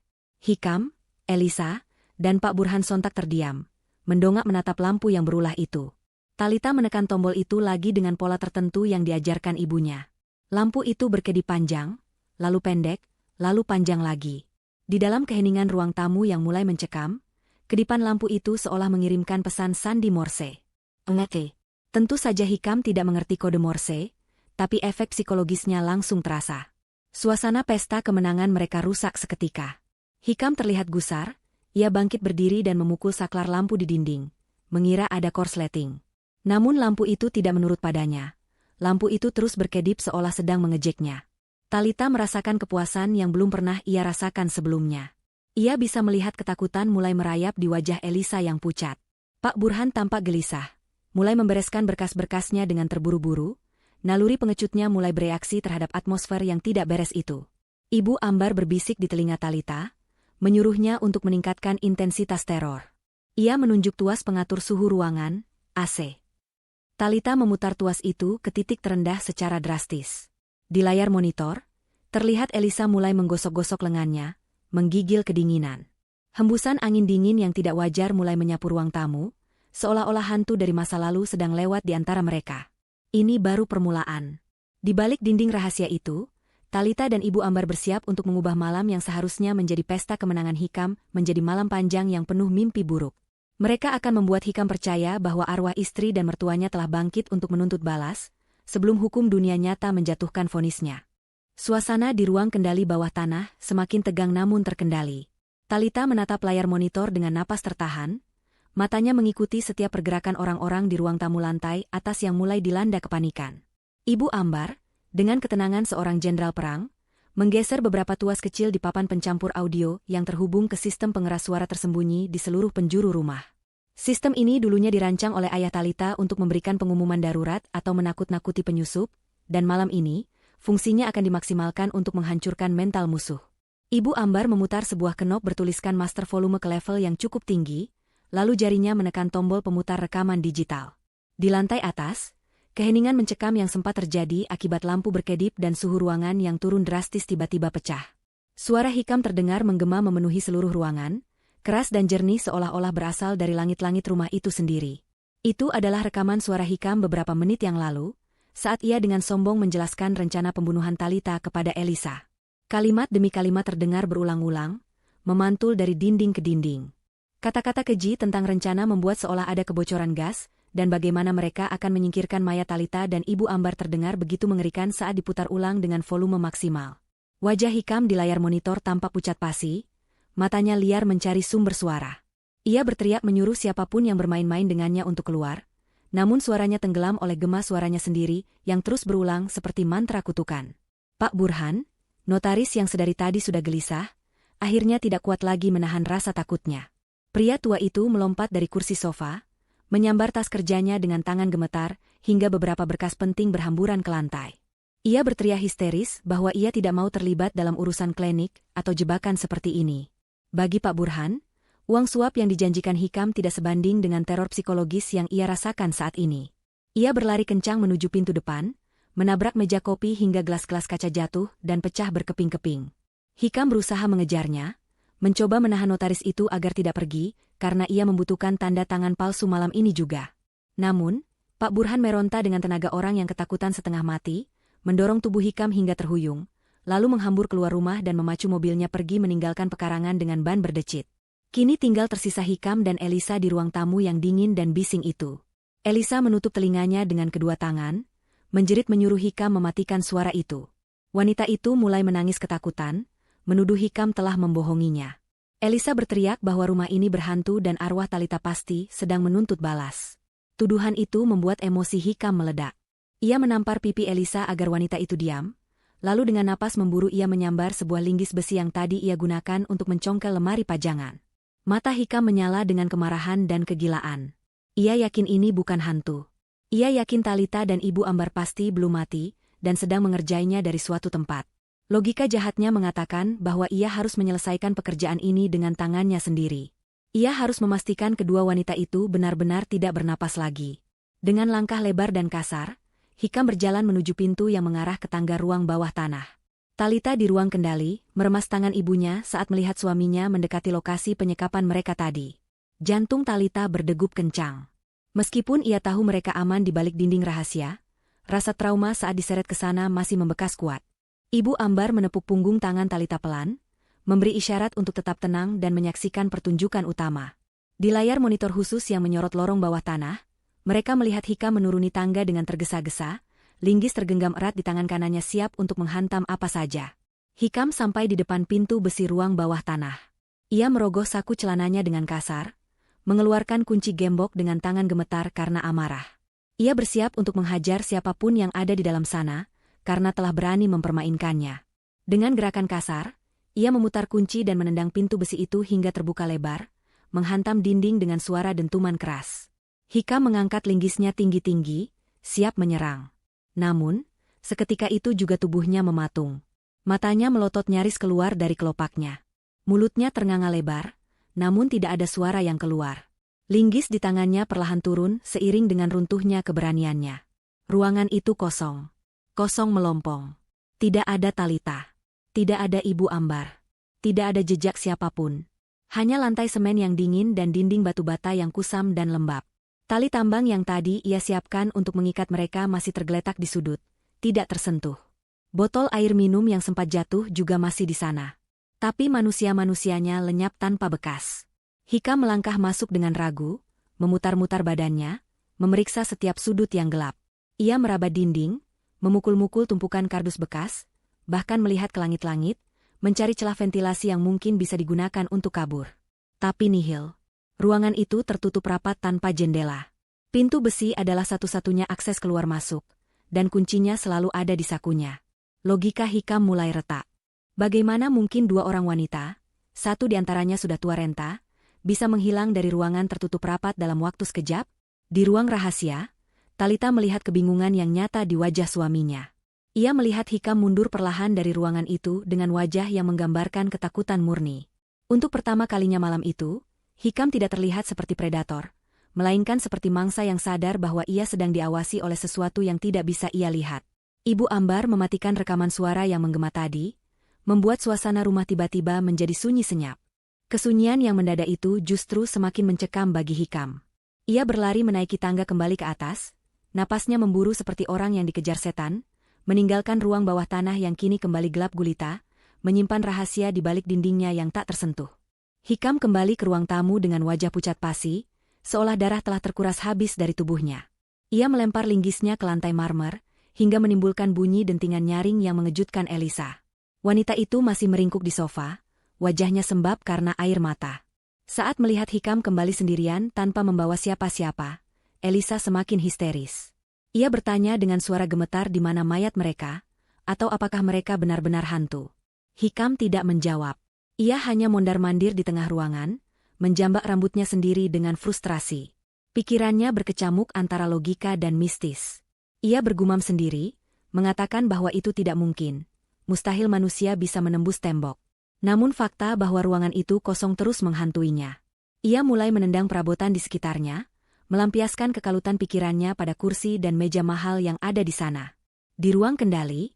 Hikam, Elisa, dan Pak Burhan sontak terdiam, mendongak menatap lampu yang berulah itu. Talita menekan tombol itu lagi dengan pola tertentu yang diajarkan ibunya. Lampu itu berkedip panjang, lalu pendek, lalu panjang lagi. Di dalam keheningan ruang tamu yang mulai mencekam, kedipan lampu itu seolah mengirimkan pesan sandi Morse. Engete. Tentu saja Hikam tidak mengerti kode Morse, tapi efek psikologisnya langsung terasa. Suasana pesta kemenangan mereka rusak seketika. Hikam terlihat gusar, ia bangkit berdiri dan memukul saklar lampu di dinding, mengira ada korsleting. Namun lampu itu tidak menurut padanya. Lampu itu terus berkedip seolah sedang mengejeknya. Talita merasakan kepuasan yang belum pernah ia rasakan sebelumnya. Ia bisa melihat ketakutan mulai merayap di wajah Elisa yang pucat. Pak Burhan tampak gelisah, mulai membereskan berkas-berkasnya dengan terburu-buru. Naluri pengecutnya mulai bereaksi terhadap atmosfer yang tidak beres itu. Ibu Ambar berbisik di telinga Talita, menyuruhnya untuk meningkatkan intensitas teror. Ia menunjuk tuas pengatur suhu ruangan, AC. Talita memutar tuas itu ke titik terendah secara drastis. Di layar monitor, terlihat Elisa mulai menggosok-gosok lengannya, menggigil kedinginan. Hembusan angin dingin yang tidak wajar mulai menyapu ruang tamu, seolah-olah hantu dari masa lalu sedang lewat di antara mereka. Ini baru permulaan. Di balik dinding rahasia itu, Talita dan Ibu Ambar bersiap untuk mengubah malam yang seharusnya menjadi pesta kemenangan Hikam menjadi malam panjang yang penuh mimpi buruk. Mereka akan membuat Hikam percaya bahwa arwah istri dan mertuanya telah bangkit untuk menuntut balas, sebelum hukum dunia nyata menjatuhkan vonisnya. Suasana di ruang kendali bawah tanah semakin tegang namun terkendali. Talita menatap layar monitor dengan napas tertahan, matanya mengikuti setiap pergerakan orang-orang di ruang tamu lantai atas yang mulai dilanda kepanikan. Ibu Ambar, dengan ketenangan seorang jenderal perang, menggeser beberapa tuas kecil di papan pencampur audio yang terhubung ke sistem pengeras suara tersembunyi di seluruh penjuru rumah. Sistem ini dulunya dirancang oleh ayah Talita untuk memberikan pengumuman darurat atau menakut-nakuti penyusup, dan malam ini, fungsinya akan dimaksimalkan untuk menghancurkan mental musuh. Ibu Ambar memutar sebuah knop bertuliskan master volume ke level yang cukup tinggi, lalu jarinya menekan tombol pemutar rekaman digital. Di lantai atas, keheningan mencekam yang sempat terjadi akibat lampu berkedip dan suhu ruangan yang turun drastis tiba-tiba pecah. Suara Hikam terdengar menggema memenuhi seluruh ruangan, keras dan jernih seolah-olah berasal dari langit-langit rumah itu sendiri. Itu adalah rekaman suara Hikam beberapa menit yang lalu, saat ia dengan sombong menjelaskan rencana pembunuhan Talita kepada Elisa. Kalimat demi kalimat terdengar berulang-ulang, memantul dari dinding ke dinding. Kata-kata keji tentang rencana membuat seolah ada kebocoran gas, dan bagaimana mereka akan menyingkirkan mayat Talita dan Ibu Ambar terdengar begitu mengerikan saat diputar ulang dengan volume maksimal. Wajah Hikam di layar monitor tampak pucat pasi, matanya liar mencari sumber suara. Ia berteriak menyuruh siapapun yang bermain-main dengannya untuk keluar, namun suaranya tenggelam oleh gema suaranya sendiri yang terus berulang seperti mantra kutukan. Pak Burhan, notaris yang sedari tadi sudah gelisah, akhirnya tidak kuat lagi menahan rasa takutnya. Pria tua itu melompat dari kursi sofa, menyambar tas kerjanya dengan tangan gemetar, hingga beberapa berkas penting berhamburan ke lantai. Ia berteriak histeris bahwa ia tidak mau terlibat dalam urusan klinik atau jebakan seperti ini. Bagi Pak Burhan, uang suap yang dijanjikan Hikam tidak sebanding dengan teror psikologis yang ia rasakan saat ini. Ia berlari kencang menuju pintu depan, menabrak meja kopi hingga gelas-gelas kaca jatuh dan pecah berkeping-keping. Hikam berusaha mengejarnya, mencoba menahan notaris itu agar tidak pergi, karena ia membutuhkan tanda tangan palsu malam ini juga. Namun, Pak Burhan meronta dengan tenaga orang yang ketakutan setengah mati, mendorong tubuh Hikam hingga terhuyung, lalu menghambur keluar rumah dan memacu mobilnya pergi meninggalkan pekarangan dengan ban berdecit. Kini tinggal tersisa Hikam dan Elisa di ruang tamu yang dingin dan bising itu. Elisa menutup telinganya dengan kedua tangan, menjerit menyuruh Hikam mematikan suara itu. Wanita itu mulai menangis ketakutan, menuduh Hikam telah membohonginya. Elisa berteriak bahwa rumah ini berhantu dan arwah Talita pasti sedang menuntut balas. Tuduhan itu membuat emosi Hikam meledak. Ia menampar pipi Elisa agar wanita itu diam, lalu dengan napas memburu ia menyambar sebuah linggis besi yang tadi ia gunakan untuk mencongkel lemari pajangan. Mata Hikam menyala dengan kemarahan dan kegilaan. Ia yakin ini bukan hantu. Ia yakin Talita dan Ibu Ambar pasti belum mati dan sedang mengerjainya dari suatu tempat. Logika jahatnya mengatakan bahwa ia harus menyelesaikan pekerjaan ini dengan tangannya sendiri. Ia harus memastikan kedua wanita itu benar-benar tidak bernapas lagi. Dengan langkah lebar dan kasar, Hikam berjalan menuju pintu yang mengarah ke tangga ruang bawah tanah. Talita di ruang kendali, meremas tangan ibunya saat melihat suaminya mendekati lokasi penyekapan mereka tadi. Jantung Talita berdegup kencang. Meskipun ia tahu mereka aman di balik dinding rahasia, rasa trauma saat diseret ke sana masih membekas kuat. Ibu Ambar menepuk punggung tangan Talita pelan, memberi isyarat untuk tetap tenang dan menyaksikan pertunjukan utama. Di layar monitor khusus yang menyorot lorong bawah tanah, mereka melihat Hikam menuruni tangga dengan tergesa-gesa, linggis tergenggam erat di tangan kanannya siap untuk menghantam apa saja. Hikam sampai di depan pintu besi ruang bawah tanah. Ia merogoh saku celananya dengan kasar, mengeluarkan kunci gembok dengan tangan gemetar karena amarah. Ia bersiap untuk menghajar siapapun yang ada di dalam sana, karena telah berani mempermainkannya. Dengan gerakan kasar, ia memutar kunci dan menendang pintu besi itu hingga terbuka lebar, menghantam dinding dengan suara dentuman keras. Hikam mengangkat linggisnya tinggi-tinggi, siap menyerang. Namun, seketika itu juga tubuhnya mematung. Matanya melotot nyaris keluar dari kelopaknya. Mulutnya ternganga lebar, namun tidak ada suara yang keluar. Linggis di tangannya perlahan turun seiring dengan runtuhnya keberaniannya. Ruangan itu kosong. Kosong melompong. Tidak ada Talita. Tidak ada Ibu Ambar. Tidak ada jejak siapapun. Hanya lantai semen yang dingin dan dinding batu bata yang kusam dan lembab. Tali tambang yang tadi ia siapkan untuk mengikat mereka masih tergeletak di sudut, tidak tersentuh. Botol air minum yang sempat jatuh juga masih di sana. Tapi manusia-manusianya lenyap tanpa bekas. Hikam melangkah masuk dengan ragu, memutar-mutar badannya, memeriksa setiap sudut yang gelap. Ia meraba dinding, memukul-mukul tumpukan kardus bekas, bahkan melihat ke langit-langit, mencari celah ventilasi yang mungkin bisa digunakan untuk kabur. Tapi nihil. Ruangan itu tertutup rapat tanpa jendela. Pintu besi adalah satu-satunya akses keluar masuk, dan kuncinya selalu ada di sakunya. Logika Hikam mulai retak. Bagaimana mungkin dua orang wanita, satu di antaranya sudah tua renta, bisa menghilang dari ruangan tertutup rapat dalam waktu sekejap? Di ruang rahasia, Talita melihat kebingungan yang nyata di wajah suaminya. Ia melihat Hikam mundur perlahan dari ruangan itu dengan wajah yang menggambarkan ketakutan murni. Untuk pertama kalinya malam itu, Hikam tidak terlihat seperti predator, melainkan seperti mangsa yang sadar bahwa ia sedang diawasi oleh sesuatu yang tidak bisa ia lihat. Ibu Ambar mematikan rekaman suara yang menggema tadi, membuat suasana rumah tiba-tiba menjadi sunyi senyap. Kesunyian yang mendadak itu justru semakin mencekam bagi Hikam. Ia berlari menaiki tangga kembali ke atas, napasnya memburu seperti orang yang dikejar setan, meninggalkan ruang bawah tanah yang kini kembali gelap gulita, menyimpan rahasia di balik dindingnya yang tak tersentuh. Hikam kembali ke ruang tamu dengan wajah pucat pasi, seolah darah telah terkuras habis dari tubuhnya. Ia melempar linggisnya ke lantai marmer, hingga menimbulkan bunyi dentingan nyaring yang mengejutkan Elisa. Wanita itu masih meringkuk di sofa, wajahnya sembab karena air mata. Saat melihat Hikam kembali sendirian tanpa membawa siapa-siapa, Elisa semakin histeris. Ia bertanya dengan suara gemetar di mana mayat mereka, atau apakah mereka benar-benar hantu. Hikam tidak menjawab. Ia hanya mondar-mandir di tengah ruangan, menjambak rambutnya sendiri dengan frustrasi. Pikirannya berkecamuk antara logika dan mistis. Ia bergumam sendiri, mengatakan bahwa itu tidak mungkin. Mustahil manusia bisa menembus tembok. Namun fakta bahwa ruangan itu kosong terus menghantuinya. Ia mulai menendang perabotan di sekitarnya, melampiaskan kekalutan pikirannya pada kursi dan meja mahal yang ada di sana. Di ruang kendali,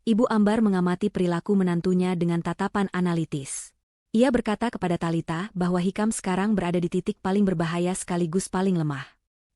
Ibu Ambar mengamati perilaku menantunya dengan tatapan analitis. Ia berkata kepada Talita bahwa Hikam sekarang berada di titik paling berbahaya sekaligus paling lemah.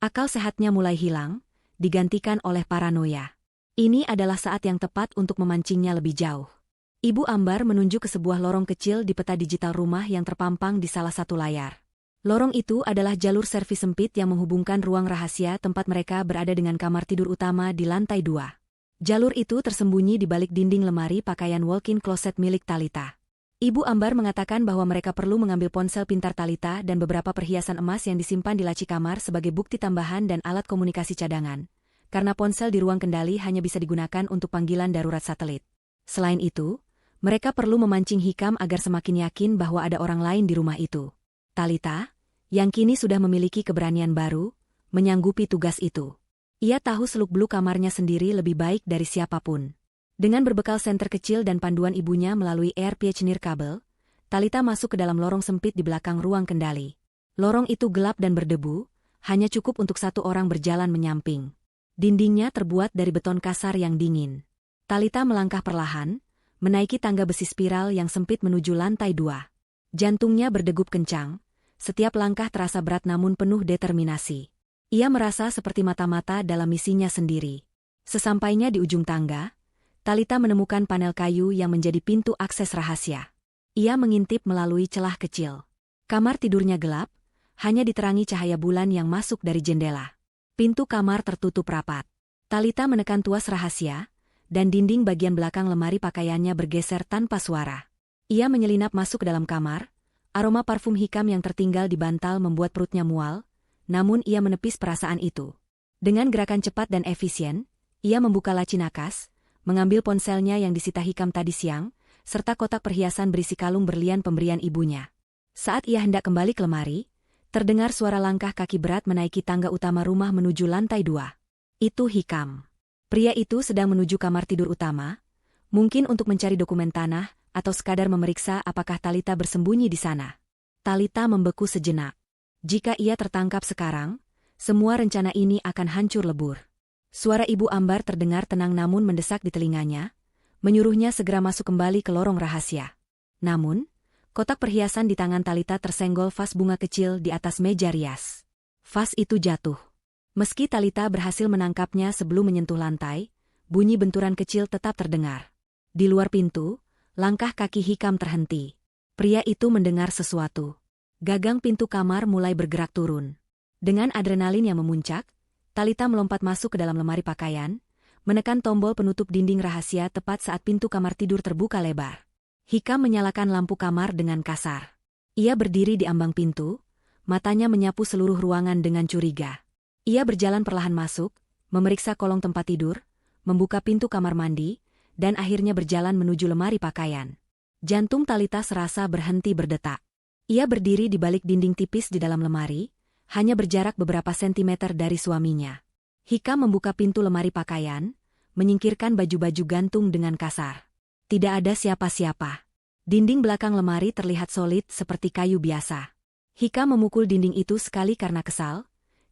Akal sehatnya mulai hilang, digantikan oleh paranoia. Ini adalah saat yang tepat untuk memancingnya lebih jauh. Ibu Ambar menunjuk ke sebuah lorong kecil di peta digital rumah yang terpampang di salah satu layar. Lorong itu adalah jalur servis sempit yang menghubungkan ruang rahasia tempat mereka berada dengan kamar tidur utama di lantai 2. Jalur itu tersembunyi di balik dinding lemari pakaian walk-in closet milik Talita. Ibu Ambar mengatakan bahwa mereka perlu mengambil ponsel pintar Talita dan beberapa perhiasan emas yang disimpan di laci kamar sebagai bukti tambahan dan alat komunikasi cadangan, karena ponsel di ruang kendali hanya bisa digunakan untuk panggilan darurat satelit. Selain itu, mereka perlu memancing Hikam agar semakin yakin bahwa ada orang lain di rumah itu. Talita, yang kini sudah memiliki keberanian baru, menyanggupi tugas itu. Ia tahu seluk-beluk kamarnya sendiri lebih baik dari siapapun. Dengan berbekal senter kecil dan panduan ibunya melalui AirPH nirkabel, Talita masuk ke dalam lorong sempit di belakang ruang kendali. Lorong itu gelap dan berdebu, hanya cukup untuk satu orang berjalan menyamping. Dindingnya terbuat dari beton kasar yang dingin. Talita melangkah perlahan, menaiki tangga besi spiral yang sempit menuju lantai 2. Jantungnya berdegup kencang, setiap langkah terasa berat namun penuh determinasi. Ia merasa seperti mata-mata dalam misinya sendiri. Sesampainya di ujung tangga, Talita menemukan panel kayu yang menjadi pintu akses rahasia. Ia mengintip melalui celah kecil. Kamar tidurnya gelap, hanya diterangi cahaya bulan yang masuk dari jendela. Pintu kamar tertutup rapat. Talita menekan tuas rahasia, dan dinding bagian belakang lemari pakaiannya bergeser tanpa suara. Ia menyelinap masuk ke dalam kamar, aroma parfum Hikam yang tertinggal di bantal membuat perutnya mual, namun ia menepis perasaan itu. Dengan gerakan cepat dan efisien, ia membuka laci nakas, mengambil ponselnya yang disita Hikam tadi siang, serta kotak perhiasan berisi kalung berlian pemberian ibunya. Saat ia hendak kembali ke lemari, terdengar suara langkah kaki berat menaiki tangga utama rumah menuju lantai 2. Itu Hikam. Pria itu sedang menuju kamar tidur utama, mungkin untuk mencari dokumen tanah, atau sekadar memeriksa apakah Talita bersembunyi di sana. Talita membeku sejenak. Jika ia tertangkap sekarang, semua rencana ini akan hancur lebur. Suara Ibu Ambar terdengar tenang namun mendesak di telinganya, menyuruhnya segera masuk kembali ke lorong rahasia. Namun, kotak perhiasan di tangan Talita tersenggol vas bunga kecil di atas meja rias. Vas itu jatuh. Meski Talita berhasil menangkapnya sebelum menyentuh lantai, bunyi benturan kecil tetap terdengar. Di luar pintu, langkah kaki Hikam terhenti. Pria itu mendengar sesuatu. Gagang pintu kamar mulai bergerak turun. Dengan adrenalin yang memuncak, Talita melompat masuk ke dalam lemari pakaian, menekan tombol penutup dinding rahasia tepat saat pintu kamar tidur terbuka lebar. Hikam menyalakan lampu kamar dengan kasar. Ia berdiri di ambang pintu, matanya menyapu seluruh ruangan dengan curiga. Ia berjalan perlahan masuk, memeriksa kolong tempat tidur, membuka pintu kamar mandi, dan akhirnya berjalan menuju lemari pakaian. Jantung Talita serasa berhenti berdetak. Ia berdiri di balik dinding tipis di dalam lemari, hanya berjarak beberapa sentimeter dari suaminya. Hikam membuka pintu lemari pakaian, menyingkirkan baju-baju gantung dengan kasar. Tidak ada siapa-siapa. Dinding belakang lemari terlihat solid seperti kayu biasa. Hikam memukul dinding itu sekali karena kesal,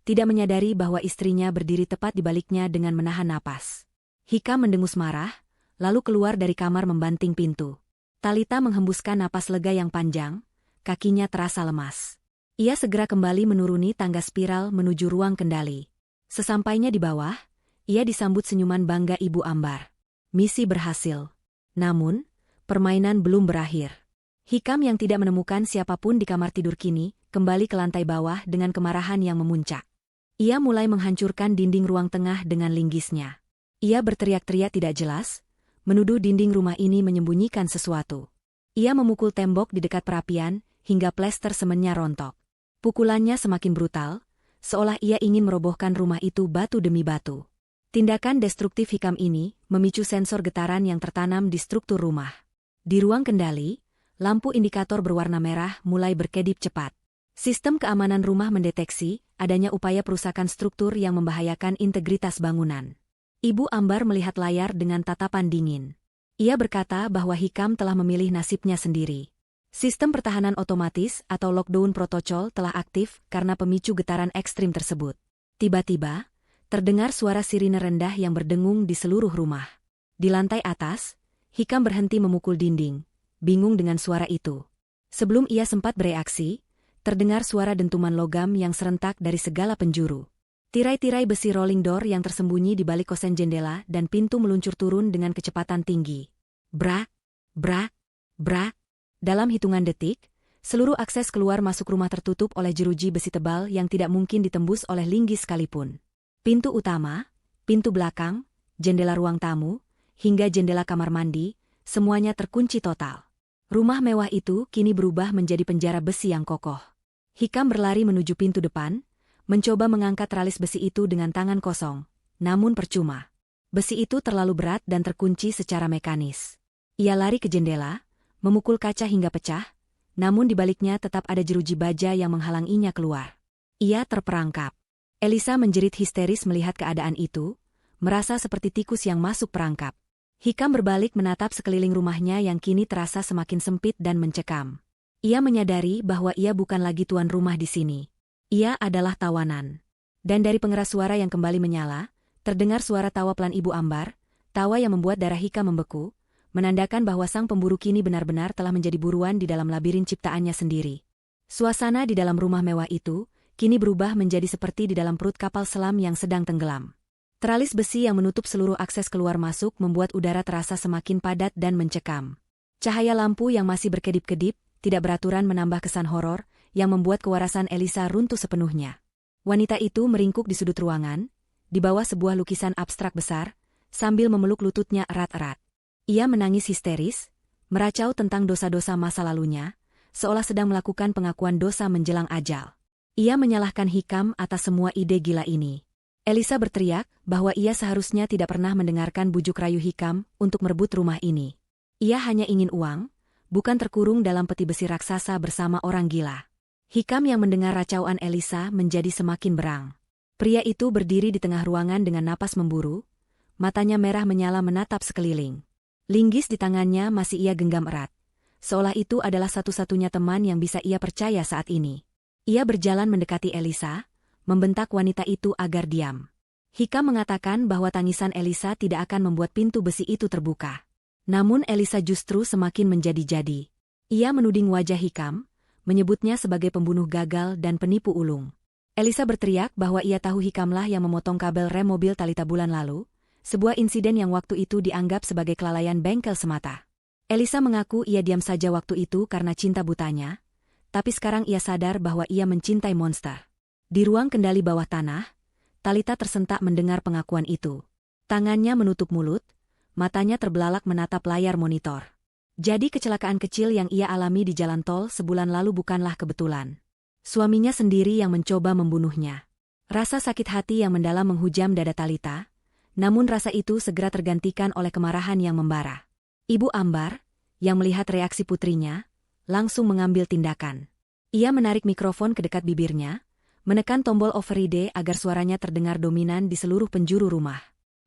tidak menyadari bahwa istrinya berdiri tepat di baliknya dengan menahan napas. Hikam mendengus marah, lalu keluar dari kamar membanting pintu. Talita menghembuskan napas lega yang panjang, kakinya terasa lemas. Ia segera kembali menuruni tangga spiral menuju ruang kendali. Sesampainya di bawah, ia disambut senyuman bangga Ibu Ambar. Misi berhasil. Namun, permainan belum berakhir. Hikam yang tidak menemukan siapapun di kamar tidur kini, kembali ke lantai bawah dengan kemarahan yang memuncak. Ia mulai menghancurkan dinding ruang tengah dengan linggisnya. Ia berteriak-teriak tidak jelas, menuduh dinding rumah ini menyembunyikan sesuatu. Ia memukul tembok di dekat perapian, hingga plester semennya rontok. Pukulannya semakin brutal, seolah ia ingin merobohkan rumah itu batu demi batu. Tindakan destruktif Hikam ini memicu sensor getaran yang tertanam di struktur rumah. Di ruang kendali, lampu indikator berwarna merah mulai berkedip cepat. Sistem keamanan rumah mendeteksi adanya upaya perusakan struktur yang membahayakan integritas bangunan. Ibu Ambar melihat layar dengan tatapan dingin. Ia berkata bahwa Hikam telah memilih nasibnya sendiri. Sistem pertahanan otomatis atau lockdown protocol telah aktif karena pemicu getaran ekstrim tersebut. Tiba-tiba, terdengar suara sirine rendah yang berdengung di seluruh rumah. Di lantai atas, Hikam berhenti memukul dinding, bingung dengan suara itu. Sebelum ia sempat bereaksi, terdengar suara dentuman logam yang serentak dari segala penjuru. Tirai-tirai besi rolling door yang tersembunyi di balik kosen jendela dan pintu meluncur turun dengan kecepatan tinggi. Brak, brak, brak. Dalam hitungan detik, seluruh akses keluar masuk rumah tertutup oleh jeruji besi tebal yang tidak mungkin ditembus oleh linggis sekalipun. Pintu utama, pintu belakang, jendela ruang tamu, hingga jendela kamar mandi, semuanya terkunci total. Rumah mewah itu kini berubah menjadi penjara besi yang kokoh. Hikam berlari menuju pintu depan, mencoba mengangkat teralis besi itu dengan tangan kosong, namun percuma. Besi itu terlalu berat dan terkunci secara mekanis. Ia lari ke jendela, memukul kaca hingga pecah, namun di baliknya tetap ada jeruji baja yang menghalanginya keluar. Ia terperangkap. Elisa menjerit histeris melihat keadaan itu, merasa seperti tikus yang masuk perangkap. Hikam berbalik menatap sekeliling rumahnya yang kini terasa semakin sempit dan mencekam. Ia menyadari bahwa ia bukan lagi tuan rumah di sini. Ia adalah tawanan. Dan dari pengeras suara yang kembali menyala, terdengar suara tawa pelan Ibu Ambar, tawa yang membuat darah Hikam membeku, menandakan bahwa sang pemburu kini benar-benar telah menjadi buruan di dalam labirin ciptaannya sendiri. Suasana di dalam rumah mewah itu, kini berubah menjadi seperti di dalam perut kapal selam yang sedang tenggelam. Teralis besi yang menutup seluruh akses keluar masuk membuat udara terasa semakin padat dan mencekam. Cahaya lampu yang masih berkedip-kedip, tidak beraturan menambah kesan horor, yang membuat kewarasan Elisa runtuh sepenuhnya. Wanita itu meringkuk di sudut ruangan, di bawah sebuah lukisan abstrak besar, sambil memeluk lututnya erat-erat. Ia menangis histeris, meracau tentang dosa-dosa masa lalunya, seolah sedang melakukan pengakuan dosa menjelang ajal. Ia menyalahkan Hikam atas semua ide gila ini. Elisa berteriak bahwa ia seharusnya tidak pernah mendengarkan bujuk rayu Hikam untuk merebut rumah ini. Ia hanya ingin uang, bukan terkurung dalam peti besi raksasa bersama orang gila. Hikam yang mendengar racauan Elisa menjadi semakin berang. Pria itu berdiri di tengah ruangan dengan napas memburu, matanya merah menyala menatap sekeliling. Linggis di tangannya masih ia genggam erat, seolah itu adalah satu-satunya teman yang bisa ia percaya saat ini. Ia berjalan mendekati Elisa, membentak wanita itu agar diam. Hikam mengatakan bahwa tangisan Elisa tidak akan membuat pintu besi itu terbuka. Namun Elisa justru semakin menjadi-jadi. Ia menuding wajah Hikam, menyebutnya sebagai pembunuh gagal dan penipu ulung. Elisa berteriak bahwa ia tahu Hikamlah yang memotong kabel rem mobil Talita bulan lalu, sebuah insiden yang waktu itu dianggap sebagai kelalaian bengkel semata. Elisa mengaku ia diam saja waktu itu karena cinta butanya, tapi sekarang ia sadar bahwa ia mencintai monster. Di ruang kendali bawah tanah, Talita tersentak mendengar pengakuan itu. Tangannya menutup mulut, matanya terbelalak menatap layar monitor. Jadi kecelakaan kecil yang ia alami di jalan tol sebulan lalu bukanlah kebetulan. Suaminya sendiri yang mencoba membunuhnya. Rasa sakit hati yang mendalam menghujam dada Talita, namun rasa itu segera tergantikan oleh kemarahan yang membara. Ibu Ambar, yang melihat reaksi putrinya, langsung mengambil tindakan. Ia menarik mikrofon ke dekat bibirnya, menekan tombol override agar suaranya terdengar dominan di seluruh penjuru rumah.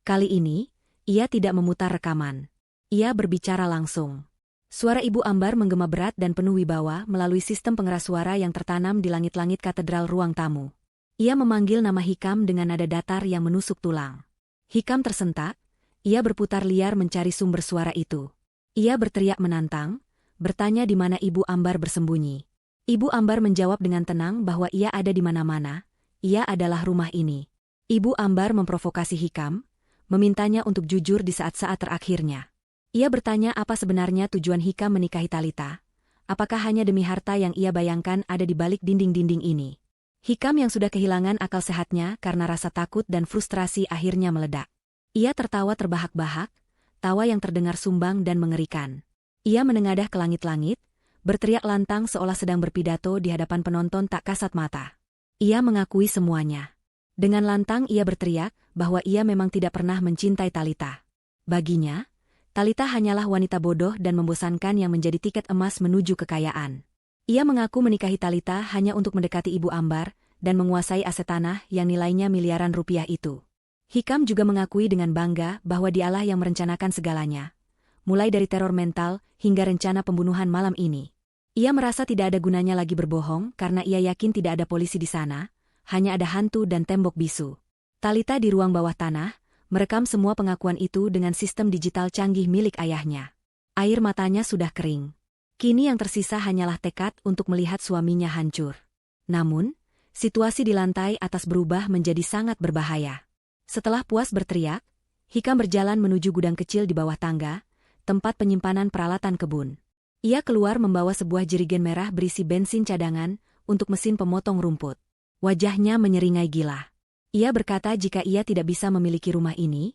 Kali ini, ia tidak memutar rekaman. Ia berbicara langsung. Suara Ibu Ambar menggema berat dan penuh wibawa melalui sistem pengeras suara yang tertanam di langit-langit katedral ruang tamu. Ia memanggil nama Hikam dengan nada datar yang menusuk tulang. Hikam tersentak, ia berputar liar mencari sumber suara itu. Ia berteriak menantang, bertanya di mana Ibu Ambar bersembunyi. Ibu Ambar menjawab dengan tenang bahwa ia ada di mana-mana, ia adalah rumah ini. Ibu Ambar memprovokasi Hikam, memintanya untuk jujur di saat-saat terakhirnya. Ia bertanya apa sebenarnya tujuan Hikam menikahi Talita, apakah hanya demi harta yang ia bayangkan ada di balik dinding-dinding ini. Hikam yang sudah kehilangan akal sehatnya karena rasa takut dan frustrasi akhirnya meledak. Ia tertawa terbahak-bahak, tawa yang terdengar sumbang dan mengerikan. Ia menengadah ke langit-langit, berteriak lantang seolah sedang berpidato di hadapan penonton tak kasat mata. Ia mengakui semuanya. Dengan lantang ia berteriak bahwa ia memang tidak pernah mencintai Talita. Baginya, Talita hanyalah wanita bodoh dan membosankan yang menjadi tiket emas menuju kekayaan. Ia mengaku menikahi Talita hanya untuk mendekati Ibu Ambar dan menguasai aset tanah yang nilainya miliaran rupiah itu. Hikam juga mengakui dengan bangga bahwa dialah yang merencanakan segalanya, mulai dari teror mental hingga rencana pembunuhan malam ini. Ia merasa tidak ada gunanya lagi berbohong karena ia yakin tidak ada polisi di sana, hanya ada hantu dan tembok bisu. Talita di ruang bawah tanah, merekam semua pengakuan itu dengan sistem digital canggih milik ayahnya. Air matanya sudah kering. Kini yang tersisa hanyalah tekad untuk melihat suaminya hancur. Namun, situasi di lantai atas berubah menjadi sangat berbahaya. Setelah puas berteriak, Hikam berjalan menuju gudang kecil di bawah tangga, tempat penyimpanan peralatan kebun. Ia keluar membawa sebuah jerigen merah berisi bensin cadangan untuk mesin pemotong rumput. Wajahnya menyeringai gila. Ia berkata jika ia tidak bisa memiliki rumah ini,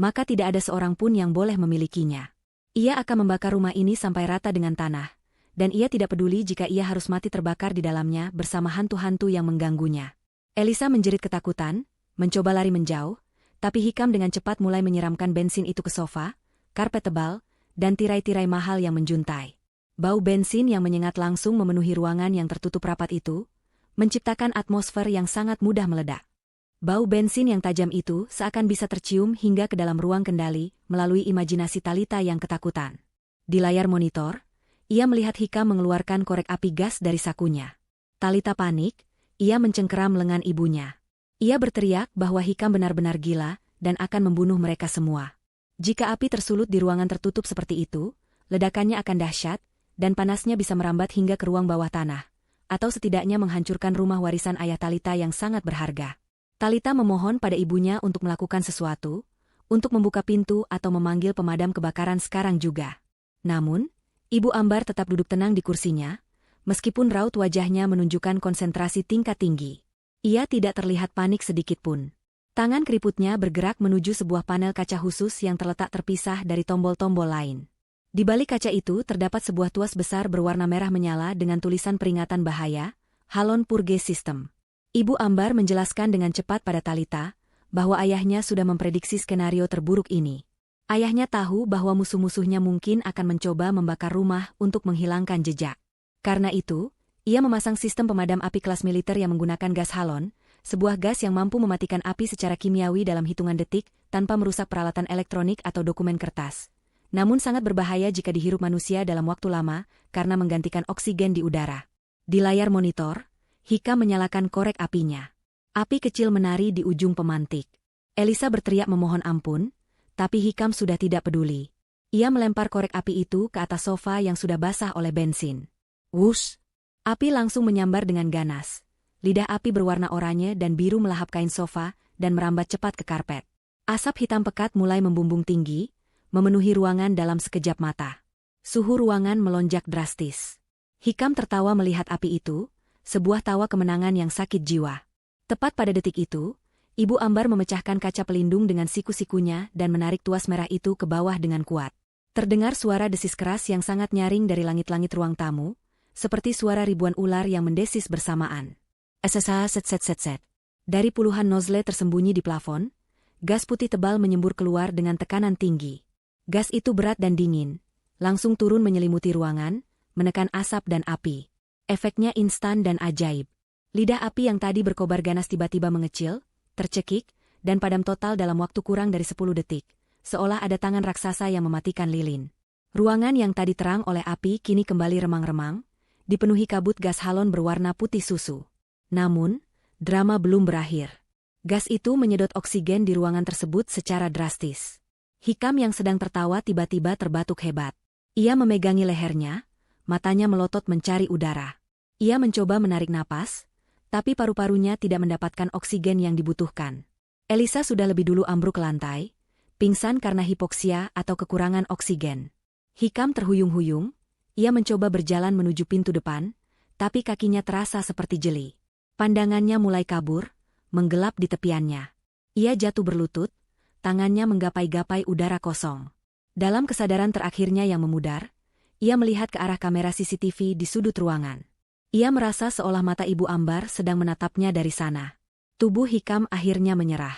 maka tidak ada seorang pun yang boleh memilikinya. Ia akan membakar rumah ini sampai rata dengan tanah, dan ia tidak peduli jika ia harus mati terbakar di dalamnya bersama hantu-hantu yang mengganggunya. Elisa menjerit ketakutan, mencoba lari menjauh, tapi Hikam dengan cepat mulai menyiramkan bensin itu ke sofa, karpet tebal, dan tirai-tirai mahal yang menjuntai. Bau bensin yang menyengat langsung memenuhi ruangan yang tertutup rapat itu, menciptakan atmosfer yang sangat mudah meledak. Bau bensin yang tajam itu seakan bisa tercium hingga ke dalam ruang kendali melalui imajinasi Talita yang ketakutan. Di layar monitor, ia melihat Hikam mengeluarkan korek api gas dari sakunya. Talita panik, ia mencengkeram lengan ibunya. Ia berteriak bahwa Hikam benar-benar gila dan akan membunuh mereka semua. Jika api tersulut di ruangan tertutup seperti itu, ledakannya akan dahsyat, dan panasnya bisa merambat hingga ke ruang bawah tanah, atau setidaknya menghancurkan rumah warisan ayah Talita yang sangat berharga. Talita memohon pada ibunya untuk melakukan sesuatu, untuk membuka pintu atau memanggil pemadam kebakaran sekarang juga. Namun, Ibu Ambar tetap duduk tenang di kursinya, meskipun raut wajahnya menunjukkan konsentrasi tingkat tinggi. Ia tidak terlihat panik sedikitpun. Tangan keriputnya bergerak menuju sebuah panel kaca khusus yang terletak terpisah dari tombol-tombol lain. Di balik kaca itu terdapat sebuah tuas besar berwarna merah menyala dengan tulisan peringatan bahaya, Halon Purge System. Ibu Ambar menjelaskan dengan cepat pada Talita bahwa ayahnya sudah memprediksi skenario terburuk ini. Ayahnya tahu bahwa musuh-musuhnya mungkin akan mencoba membakar rumah untuk menghilangkan jejak. Karena itu, ia memasang sistem pemadam api kelas militer yang menggunakan gas halon, sebuah gas yang mampu mematikan api secara kimiawi dalam hitungan detik tanpa merusak peralatan elektronik atau dokumen kertas. Namun sangat berbahaya jika dihirup manusia dalam waktu lama karena menggantikan oksigen di udara. Di layar monitor, Hikam menyalakan korek apinya. Api kecil menari di ujung pemantik. Elisa berteriak memohon ampun, tapi Hikam sudah tidak peduli. Ia melempar korek api itu ke atas sofa yang sudah basah oleh bensin. Wush! Api langsung menyambar dengan ganas. Lidah api berwarna oranye dan biru melahap kain sofa dan merambat cepat ke karpet. Asap hitam pekat mulai membumbung tinggi, memenuhi ruangan dalam sekejap mata. Suhu ruangan melonjak drastis. Hikam tertawa melihat api itu, sebuah tawa kemenangan yang sakit jiwa. Tepat pada detik itu, Ibu Ambar memecahkan kaca pelindung dengan siku-sikunya dan menarik tuas merah itu ke bawah dengan kuat. Terdengar suara desis keras yang sangat nyaring dari langit-langit ruang tamu, seperti suara ribuan ular yang mendesis bersamaan. Set. Dari puluhan nozzle tersembunyi di plafon, gas putih tebal menyembur keluar dengan tekanan tinggi. Gas itu berat dan dingin, langsung turun menyelimuti ruangan, menekan asap dan api. Efeknya instan dan ajaib. Lidah api yang tadi berkobar ganas tiba-tiba mengecil, tercekik, dan padam total dalam waktu kurang dari 10 detik, seolah ada tangan raksasa yang mematikan lilin. Ruangan yang tadi terang oleh api kini kembali remang-remang, dipenuhi kabut gas halon berwarna putih susu. Namun, drama belum berakhir. Gas itu menyedot oksigen di ruangan tersebut secara drastis. Hikam yang sedang tertawa tiba-tiba terbatuk hebat. Ia memegangi lehernya, matanya melotot mencari udara. Ia mencoba menarik napas, tapi paru-parunya tidak mendapatkan oksigen yang dibutuhkan. Elisa sudah lebih dulu ambruk ke lantai, pingsan karena hipoksia atau kekurangan oksigen. Hikam terhuyung-huyung. Ia mencoba berjalan menuju pintu depan, tapi kakinya terasa seperti jeli. Pandangannya mulai kabur, menggelap di tepiannya. Ia jatuh berlutut, tangannya menggapai-gapai udara kosong. Dalam kesadaran terakhirnya yang memudar, ia melihat ke arah kamera CCTV di sudut ruangan. Ia merasa seolah mata Ibu Ambar sedang menatapnya dari sana. Tubuh Hikam akhirnya menyerah.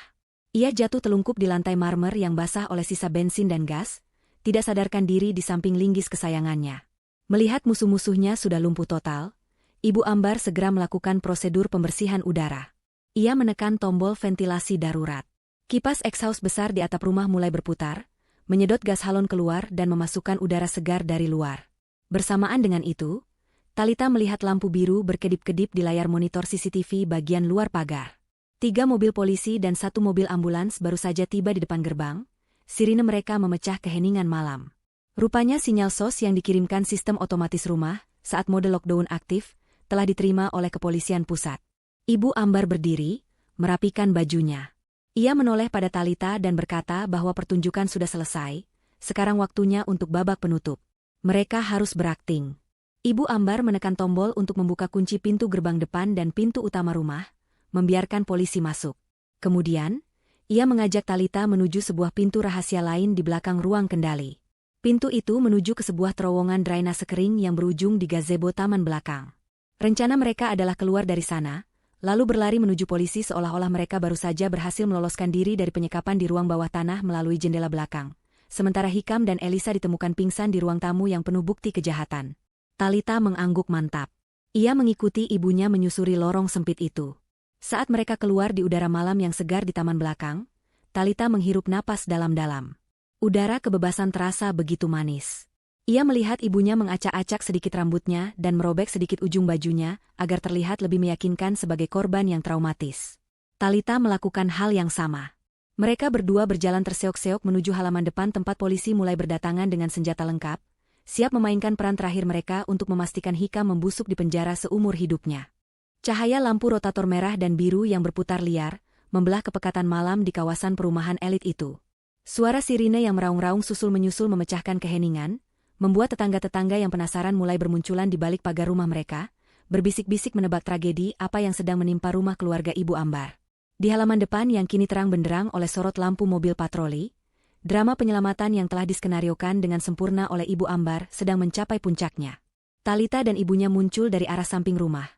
Ia jatuh telungkup di lantai marmer yang basah oleh sisa bensin dan gas, tidak sadarkan diri di samping linggis kesayangannya. Melihat musuh-musuhnya sudah lumpuh total, Ibu Ambar segera melakukan prosedur pembersihan udara. Ia menekan tombol ventilasi darurat. Kipas exhaust besar di atap rumah mulai berputar, menyedot gas halon keluar dan memasukkan udara segar dari luar. Bersamaan dengan itu, Talita melihat lampu biru berkedip-kedip di layar monitor CCTV bagian luar pagar. 3 mobil polisi dan 1 mobil ambulans baru saja tiba di depan gerbang. Sirine mereka memecah keheningan malam. Rupanya sinyal SOS yang dikirimkan sistem otomatis rumah saat mode lockdown aktif telah diterima oleh kepolisian pusat. Ibu Ambar berdiri, merapikan bajunya. Ia menoleh pada Talita dan berkata bahwa pertunjukan sudah selesai, sekarang waktunya untuk babak penutup. Mereka harus berakting. Ibu Ambar menekan tombol untuk membuka kunci pintu gerbang depan dan pintu utama rumah, membiarkan polisi masuk. Kemudian, ia mengajak Talita menuju sebuah pintu rahasia lain di belakang ruang kendali. Pintu itu menuju ke sebuah terowongan drainase kering yang berujung di gazebo taman belakang. Rencana mereka adalah keluar dari sana, lalu berlari menuju polisi seolah-olah mereka baru saja berhasil meloloskan diri dari penyekapan di ruang bawah tanah melalui jendela belakang. Sementara Hikam dan Elisa ditemukan pingsan di ruang tamu yang penuh bukti kejahatan. Talita mengangguk mantap. Ia mengikuti ibunya menyusuri lorong sempit itu. Saat mereka keluar di udara malam yang segar di taman belakang, Talita menghirup napas dalam-dalam. Udara kebebasan terasa begitu manis. Ia melihat ibunya mengacak-acak sedikit rambutnya dan merobek sedikit ujung bajunya agar terlihat lebih meyakinkan sebagai korban yang traumatis. Talita melakukan hal yang sama. Mereka berdua berjalan terseok-seok menuju halaman depan tempat polisi mulai berdatangan dengan senjata lengkap, siap memainkan peran terakhir mereka untuk memastikan Hikam membusuk di penjara seumur hidupnya. Cahaya lampu rotator merah dan biru yang berputar liar, membelah kepekatan malam di kawasan perumahan elit itu. Suara sirine yang meraung-raung susul-menyusul memecahkan keheningan, membuat tetangga-tetangga yang penasaran mulai bermunculan di balik pagar rumah mereka, berbisik-bisik menebak tragedi apa yang sedang menimpa rumah keluarga Ibu Ambar. Di halaman depan yang kini terang benderang oleh sorot lampu mobil patroli, drama penyelamatan yang telah diskenariokan dengan sempurna oleh Ibu Ambar sedang mencapai puncaknya. Talita dan ibunya muncul dari arah samping rumah.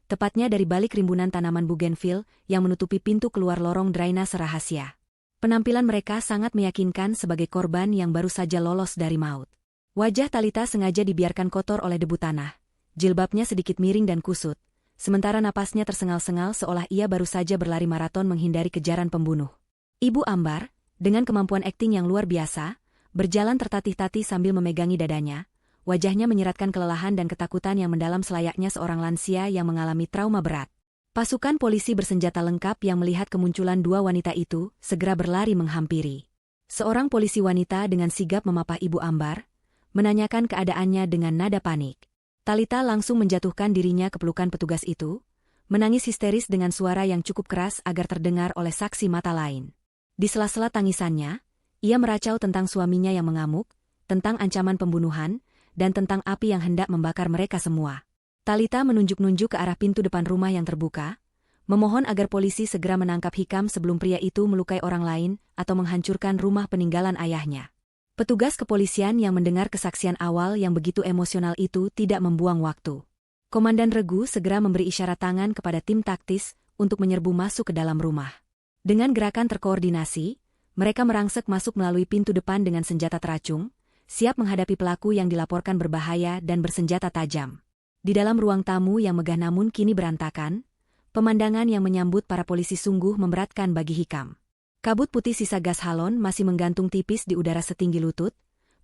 Tepatnya dari balik rimbunan tanaman bougainville yang menutupi pintu keluar lorong drainase rahasia. Penampilan mereka sangat meyakinkan sebagai korban yang baru saja lolos dari maut. Wajah Talita sengaja dibiarkan kotor oleh debu tanah, jilbabnya sedikit miring dan kusut, sementara napasnya tersengal-sengal seolah ia baru saja berlari maraton menghindari kejaran pembunuh. Ibu Ambar, dengan kemampuan akting yang luar biasa, berjalan tertatih-tatih sambil memegangi dadanya. Wajahnya menyiratkan kelelahan dan ketakutan yang mendalam selayaknya seorang lansia yang mengalami trauma berat. Pasukan polisi bersenjata lengkap yang melihat kemunculan dua wanita itu segera berlari menghampiri. Seorang polisi wanita dengan sigap memapah Ibu Ambar, menanyakan keadaannya dengan nada panik. Talita langsung menjatuhkan dirinya ke pelukan petugas itu, menangis histeris dengan suara yang cukup keras agar terdengar oleh saksi mata lain. Di sela-sela tangisannya, ia meracau tentang suaminya yang mengamuk, tentang ancaman pembunuhan, dan tentang api yang hendak membakar mereka semua. Talita menunjuk-nunjuk ke arah pintu depan rumah yang terbuka, memohon agar polisi segera menangkap Hikam sebelum pria itu melukai orang lain atau menghancurkan rumah peninggalan ayahnya. Petugas kepolisian yang mendengar kesaksian awal yang begitu emosional itu tidak membuang waktu. Komandan Regu segera memberi isyarat tangan kepada tim taktis untuk menyerbu masuk ke dalam rumah. Dengan gerakan terkoordinasi, mereka merangsek masuk melalui pintu depan dengan senjata teracung, siap menghadapi pelaku yang dilaporkan berbahaya dan bersenjata tajam. Di dalam ruang tamu yang megah namun kini berantakan, pemandangan yang menyambut para polisi sungguh memberatkan bagi Hikam. Kabut putih sisa gas halon masih menggantung tipis di udara setinggi lutut,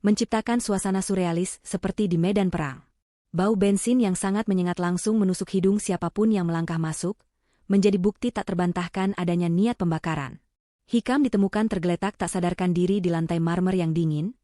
menciptakan suasana surrealis seperti di medan perang. Bau bensin yang sangat menyengat langsung menusuk hidung siapapun yang melangkah masuk, menjadi bukti tak terbantahkan adanya niat pembakaran. Hikam ditemukan tergeletak tak sadarkan diri di lantai marmer yang dingin.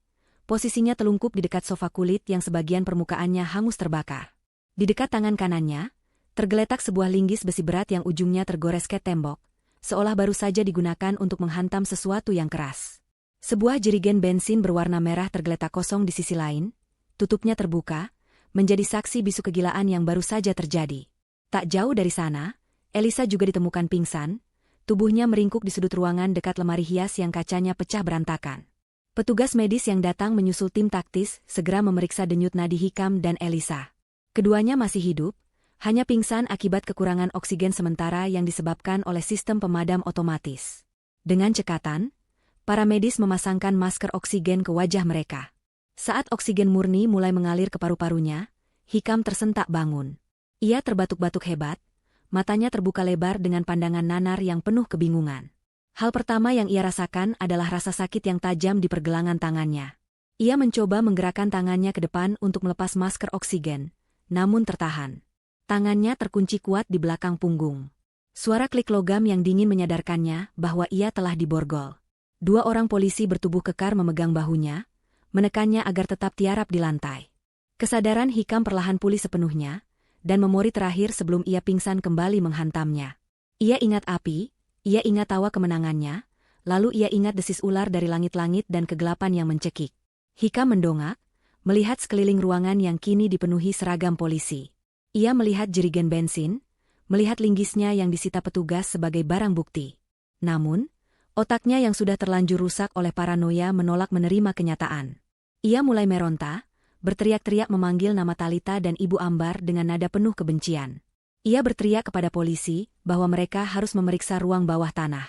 Posisinya telungkup di dekat sofa kulit yang sebagian permukaannya hangus terbakar. Di dekat tangan kanannya, tergeletak sebuah linggis besi berat yang ujungnya tergores ke tembok, seolah baru saja digunakan untuk menghantam sesuatu yang keras. Sebuah jerigen bensin berwarna merah tergeletak kosong di sisi lain, tutupnya terbuka, menjadi saksi bisu kegilaan yang baru saja terjadi. Tak jauh dari sana, Elisa juga ditemukan pingsan, tubuhnya meringkuk di sudut ruangan dekat lemari hias yang kacanya pecah berantakan. Petugas medis yang datang menyusul tim taktis segera memeriksa denyut nadi Hikam dan Elisa. Keduanya masih hidup, hanya pingsan akibat kekurangan oksigen sementara yang disebabkan oleh sistem pemadam otomatis. Dengan cekatan, para medis memasangkan masker oksigen ke wajah mereka. Saat oksigen murni mulai mengalir ke paru-parunya, Hikam tersentak bangun. Ia terbatuk-batuk hebat, matanya terbuka lebar dengan pandangan nanar yang penuh kebingungan. Hal pertama yang ia rasakan adalah rasa sakit yang tajam di pergelangan tangannya. Ia mencoba menggerakkan tangannya ke depan untuk melepas masker oksigen, namun tertahan. Tangannya terkunci kuat di belakang punggung. Suara klik logam yang dingin menyadarkannya bahwa ia telah diborgol. Dua orang polisi bertubuh kekar memegang bahunya, menekannya agar tetap tiarap di lantai. Kesadaran Hikam perlahan pulih sepenuhnya, dan memori terakhir sebelum ia pingsan kembali menghantamnya. Ia ingat api, ia ingat tawa kemenangannya, lalu ia ingat desis ular dari langit-langit dan kegelapan yang mencekik. Hikam mendongak, melihat sekeliling ruangan yang kini dipenuhi seragam polisi. Ia melihat jerigen bensin, melihat linggisnya yang disita petugas sebagai barang bukti. Namun, otaknya yang sudah terlanjur rusak oleh paranoia menolak menerima kenyataan. Ia mulai meronta, berteriak-teriak memanggil nama Talita dan Ibu Ambar dengan nada penuh kebencian. Ia berteriak kepada polisi bahwa mereka harus memeriksa ruang bawah tanah.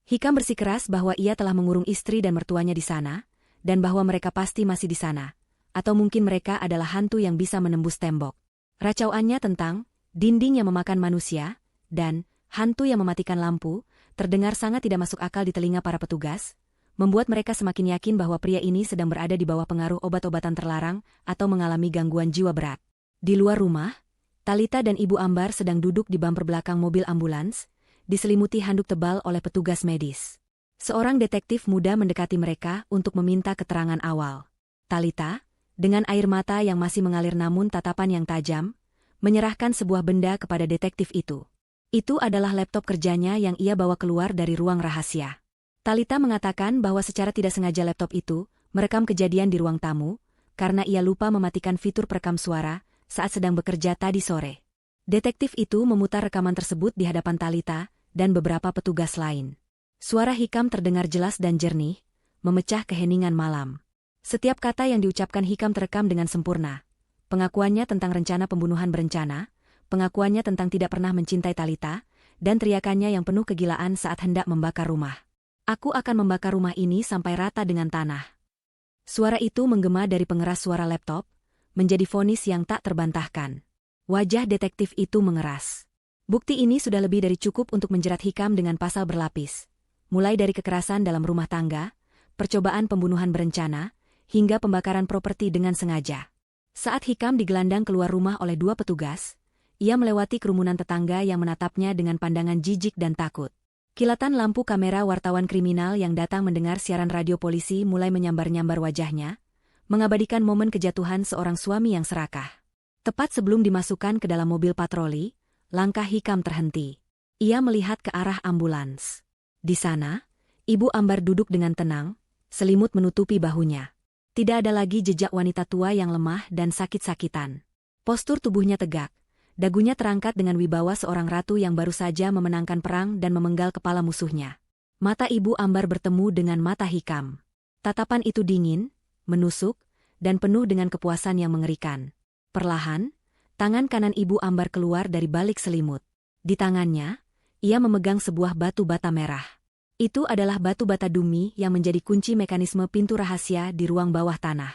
Hikam bersikeras bahwa ia telah mengurung istri dan mertuanya di sana, dan bahwa mereka pasti masih di sana. Atau mungkin mereka adalah hantu yang bisa menembus tembok. Racauannya tentang dinding yang memakan manusia dan hantu yang mematikan lampu terdengar sangat tidak masuk akal di telinga para petugas, membuat mereka semakin yakin bahwa pria ini sedang berada di bawah pengaruh obat-obatan terlarang atau mengalami gangguan jiwa berat. Di luar rumah, Talita dan Ibu Ambar sedang duduk di bumper belakang mobil ambulans, diselimuti handuk tebal oleh petugas medis. Seorang detektif muda mendekati mereka untuk meminta keterangan awal. Talita, dengan air mata yang masih mengalir namun tatapan yang tajam, menyerahkan sebuah benda kepada detektif itu. Itu adalah laptop kerjanya yang ia bawa keluar dari ruang rahasia. Talita mengatakan bahwa secara tidak sengaja laptop itu merekam kejadian di ruang tamu, karena ia lupa mematikan fitur perekam suara saat sedang bekerja tadi sore. Detektif itu memutar rekaman tersebut di hadapan Talita dan beberapa petugas lain. Suara Hikam terdengar jelas dan jernih, memecah keheningan malam. Setiap kata yang diucapkan Hikam terekam dengan sempurna. Pengakuannya tentang rencana pembunuhan berencana, pengakuannya tentang tidak pernah mencintai Talita, dan teriakannya yang penuh kegilaan saat hendak membakar rumah. Aku akan membakar rumah ini sampai rata dengan tanah. Suara itu menggema dari pengeras suara laptop, menjadi vonis yang tak terbantahkan. Wajah detektif itu mengeras. Bukti ini sudah lebih dari cukup untuk menjerat Hikam dengan pasal berlapis. Mulai dari kekerasan dalam rumah tangga, percobaan pembunuhan berencana, hingga pembakaran properti dengan sengaja. Saat Hikam digelandang keluar rumah oleh dua petugas, ia melewati kerumunan tetangga yang menatapnya dengan pandangan jijik dan takut. Kilatan lampu kamera wartawan kriminal yang datang mendengar siaran radio polisi mulai menyambar-nyambar wajahnya, mengabadikan momen kejatuhan seorang suami yang serakah. Tepat sebelum dimasukkan ke dalam mobil patroli, langkah Hikam terhenti. Ia melihat ke arah ambulans. Di sana, Ibu Ambar duduk dengan tenang, selimut menutupi bahunya. Tidak ada lagi jejak wanita tua yang lemah dan sakit-sakitan. Postur tubuhnya tegak, dagunya terangkat dengan wibawa seorang ratu yang baru saja memenangkan perang dan memenggal kepala musuhnya. Mata Ibu Ambar bertemu dengan mata Hikam. Tatapan itu dingin, menusuk, dan penuh dengan kepuasan yang mengerikan. Perlahan, tangan kanan Ibu Ambar keluar dari balik selimut. Di tangannya, ia memegang sebuah batu bata merah. Itu adalah batu bata dumi yang menjadi kunci mekanisme pintu rahasia di ruang bawah tanah.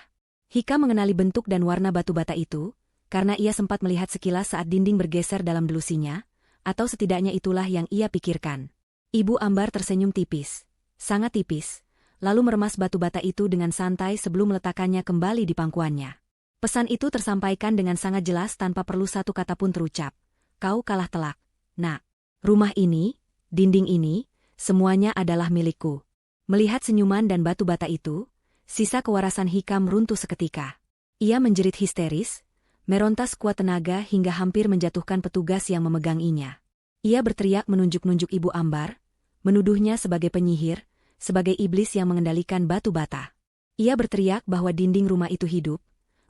Hikam mengenali bentuk dan warna batu bata itu, karena ia sempat melihat sekilas saat dinding bergeser dalam delusinya, atau setidaknya itulah yang ia pikirkan. Ibu Ambar tersenyum tipis, sangat tipis, lalu meremas batu bata itu dengan santai sebelum meletakkannya kembali di pangkuannya. Pesan itu tersampaikan dengan sangat jelas tanpa perlu satu kata pun terucap. Kau kalah telak, nak. Rumah ini, dinding ini, semuanya adalah milikku. Melihat senyuman dan batu bata itu, sisa kewarasan Hikam runtuh seketika. Ia menjerit histeris, meronta sekuat tenaga hingga hampir menjatuhkan petugas yang memeganginya. Ia berteriak menunjuk-nunjuk Ibu Ambar, menuduhnya sebagai penyihir, sebagai iblis yang mengendalikan batu bata. Ia berteriak bahwa dinding rumah itu hidup,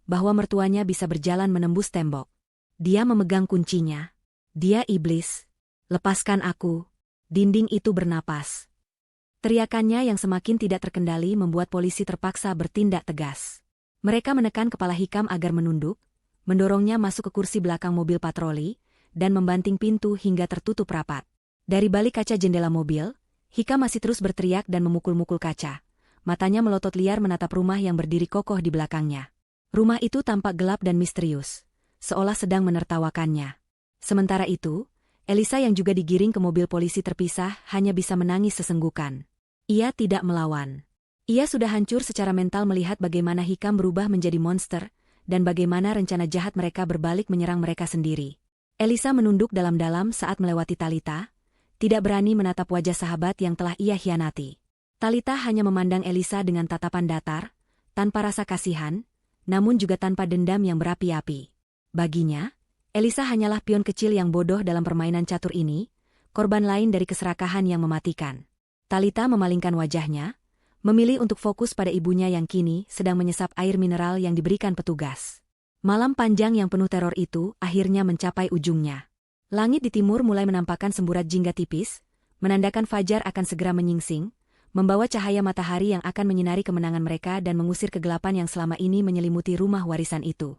bahwa mertuanya bisa berjalan menembus tembok. Dia memegang kuncinya. Dia iblis. Lepaskan aku. Dinding itu bernapas. Teriakannya yang semakin tidak terkendali membuat polisi terpaksa bertindak tegas. Mereka menekan kepala Hikam agar menunduk, mendorongnya masuk ke kursi belakang mobil patroli, dan membanting pintu hingga tertutup rapat. Dari balik kaca jendela mobil, Hikam masih terus berteriak dan memukul-mukul kaca. Matanya melotot liar menatap rumah yang berdiri kokoh di belakangnya. Rumah itu tampak gelap dan misterius, seolah sedang menertawakannya. Sementara itu, Elisa yang juga digiring ke mobil polisi terpisah hanya bisa menangis sesenggukan. Ia tidak melawan. Ia sudah hancur secara mental melihat bagaimana Hikam berubah menjadi monster, dan bagaimana rencana jahat mereka berbalik menyerang mereka sendiri. Elisa menunduk dalam-dalam saat melewati Talita, tidak berani menatap wajah sahabat yang telah ia hianati. Talita hanya memandang Elisa dengan tatapan datar, tanpa rasa kasihan, namun juga tanpa dendam yang berapi-api. Baginya, Elisa hanyalah pion kecil yang bodoh dalam permainan catur ini, korban lain dari keserakahan yang mematikan. Talita memalingkan wajahnya, memilih untuk fokus pada ibunya yang kini sedang menyesap air mineral yang diberikan petugas. Malam panjang yang penuh teror itu akhirnya mencapai ujungnya. Langit di timur mulai menampakkan semburat jingga tipis, menandakan fajar akan segera menyingsing, membawa cahaya matahari yang akan menyinari kemenangan mereka dan mengusir kegelapan yang selama ini menyelimuti rumah warisan itu.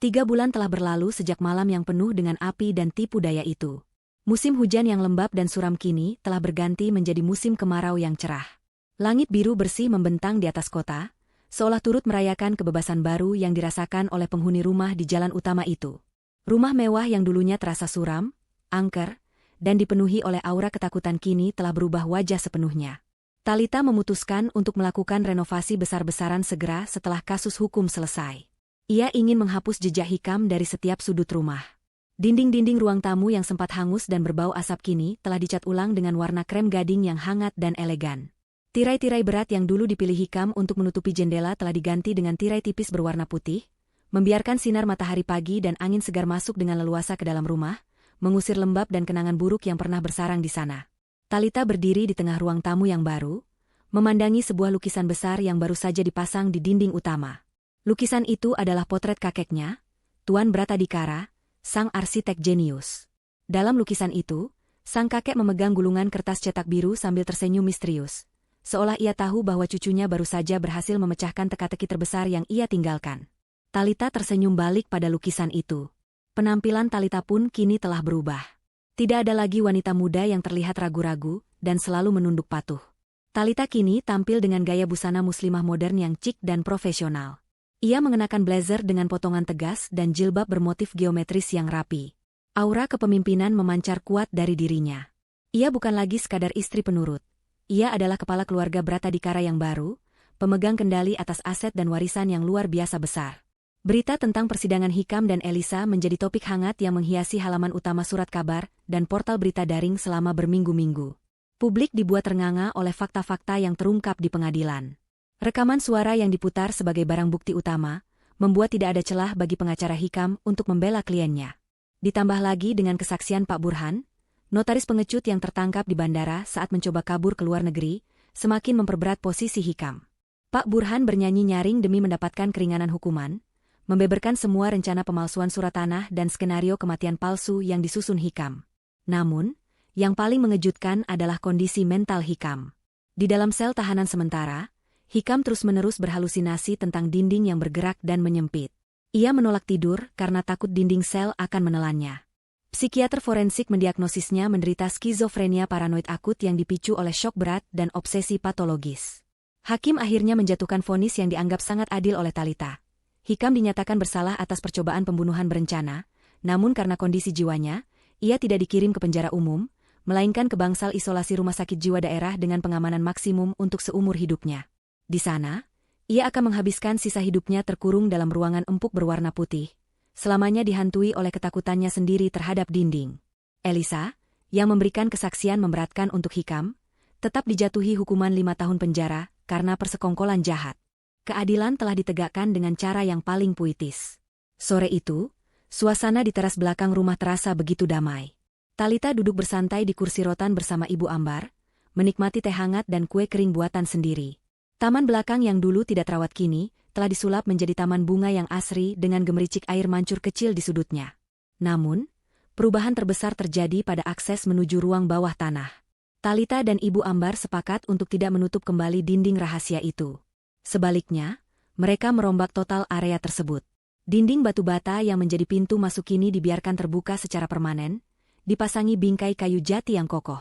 3 bulan telah berlalu sejak malam yang penuh dengan api dan tipu daya itu. Musim hujan yang lembab dan suram kini telah berganti menjadi musim kemarau yang cerah. Langit biru bersih membentang di atas kota, seolah turut merayakan kebebasan baru yang dirasakan oleh penghuni rumah di jalan utama itu. Rumah mewah yang dulunya terasa suram, angker, dan dipenuhi oleh aura ketakutan kini telah berubah wajah sepenuhnya. Talita memutuskan untuk melakukan renovasi besar-besaran segera setelah kasus hukum selesai. Ia ingin menghapus jejak Hikam dari setiap sudut rumah. Dinding-dinding ruang tamu yang sempat hangus dan berbau asap kini telah dicat ulang dengan warna krem gading yang hangat dan elegan. Tirai-tirai berat yang dulu dipilih Hikam untuk menutupi jendela telah diganti dengan tirai tipis berwarna putih, membiarkan sinar matahari pagi dan angin segar masuk dengan leluasa ke dalam rumah, mengusir lembab dan kenangan buruk yang pernah bersarang di sana. Talita berdiri di tengah ruang tamu yang baru, memandangi sebuah lukisan besar yang baru saja dipasang di dinding utama. Lukisan itu adalah potret kakeknya, Tuan Bratadikara, sang arsitek jenius. Dalam lukisan itu, sang kakek memegang gulungan kertas cetak biru sambil tersenyum misterius, seolah ia tahu bahwa cucunya baru saja berhasil memecahkan teka-teki terbesar yang ia tinggalkan. Talita tersenyum balik pada lukisan itu. Penampilan Talita pun kini telah berubah. Tidak ada lagi wanita muda yang terlihat ragu-ragu dan selalu menunduk patuh. Talita kini tampil dengan gaya busana muslimah modern yang cik dan profesional. Ia mengenakan blazer dengan potongan tegas dan jilbab bermotif geometris yang rapi. Aura kepemimpinan memancar kuat dari dirinya. Ia bukan lagi sekadar istri penurut. Ia adalah kepala keluarga Bratadikara yang baru, pemegang kendali atas aset dan warisan yang luar biasa besar. Berita tentang persidangan Hikam dan Elisa menjadi topik hangat yang menghiasi halaman utama surat kabar dan portal berita daring selama berminggu-minggu. Publik dibuat ternganga oleh fakta-fakta yang terungkap di pengadilan. Rekaman suara yang diputar sebagai barang bukti utama, membuat tidak ada celah bagi pengacara Hikam untuk membela kliennya. Ditambah lagi dengan kesaksian Pak Burhan, notaris pengecut yang tertangkap di bandara saat mencoba kabur ke luar negeri, semakin memperberat posisi Hikam. Pak Burhan bernyanyi nyaring demi mendapatkan keringanan hukuman, membeberkan semua rencana pemalsuan surat tanah dan skenario kematian palsu yang disusun Hikam. Namun, yang paling mengejutkan adalah kondisi mental Hikam. Di dalam sel tahanan sementara, Hikam terus-menerus berhalusinasi tentang dinding yang bergerak dan menyempit. Ia menolak tidur karena takut dinding sel akan menelannya. Psikiater forensik mendiagnosisnya menderita skizofrenia paranoid akut yang dipicu oleh syok berat dan obsesi patologis. Hakim akhirnya menjatuhkan vonis yang dianggap sangat adil oleh Talita. Hikam dinyatakan bersalah atas percobaan pembunuhan berencana, namun karena kondisi jiwanya, ia tidak dikirim ke penjara umum, melainkan ke bangsal isolasi rumah sakit jiwa daerah dengan pengamanan maksimum untuk seumur hidupnya. Di sana, ia akan menghabiskan sisa hidupnya terkurung dalam ruangan empuk berwarna putih, selamanya dihantui oleh ketakutannya sendiri terhadap dinding. Elisa, yang memberikan kesaksian memberatkan untuk Hikam, tetap dijatuhi hukuman 5 tahun penjara karena persekongkolan jahat. Keadilan telah ditegakkan dengan cara yang paling puitis. Sore itu, suasana di teras belakang rumah terasa begitu damai. Talita duduk bersantai di kursi rotan bersama Ibu Ambar, menikmati teh hangat dan kue kering buatan sendiri. Taman belakang yang dulu tidak terawat kini, telah disulap menjadi taman bunga yang asri dengan gemericik air mancur kecil di sudutnya. Namun, perubahan terbesar terjadi pada akses menuju ruang bawah tanah. Talita dan Ibu Ambar sepakat untuk tidak menutup kembali dinding rahasia itu. Sebaliknya, mereka merombak total area tersebut. Dinding batu bata yang menjadi pintu masuk kini dibiarkan terbuka secara permanen, dipasangi bingkai kayu jati yang kokoh.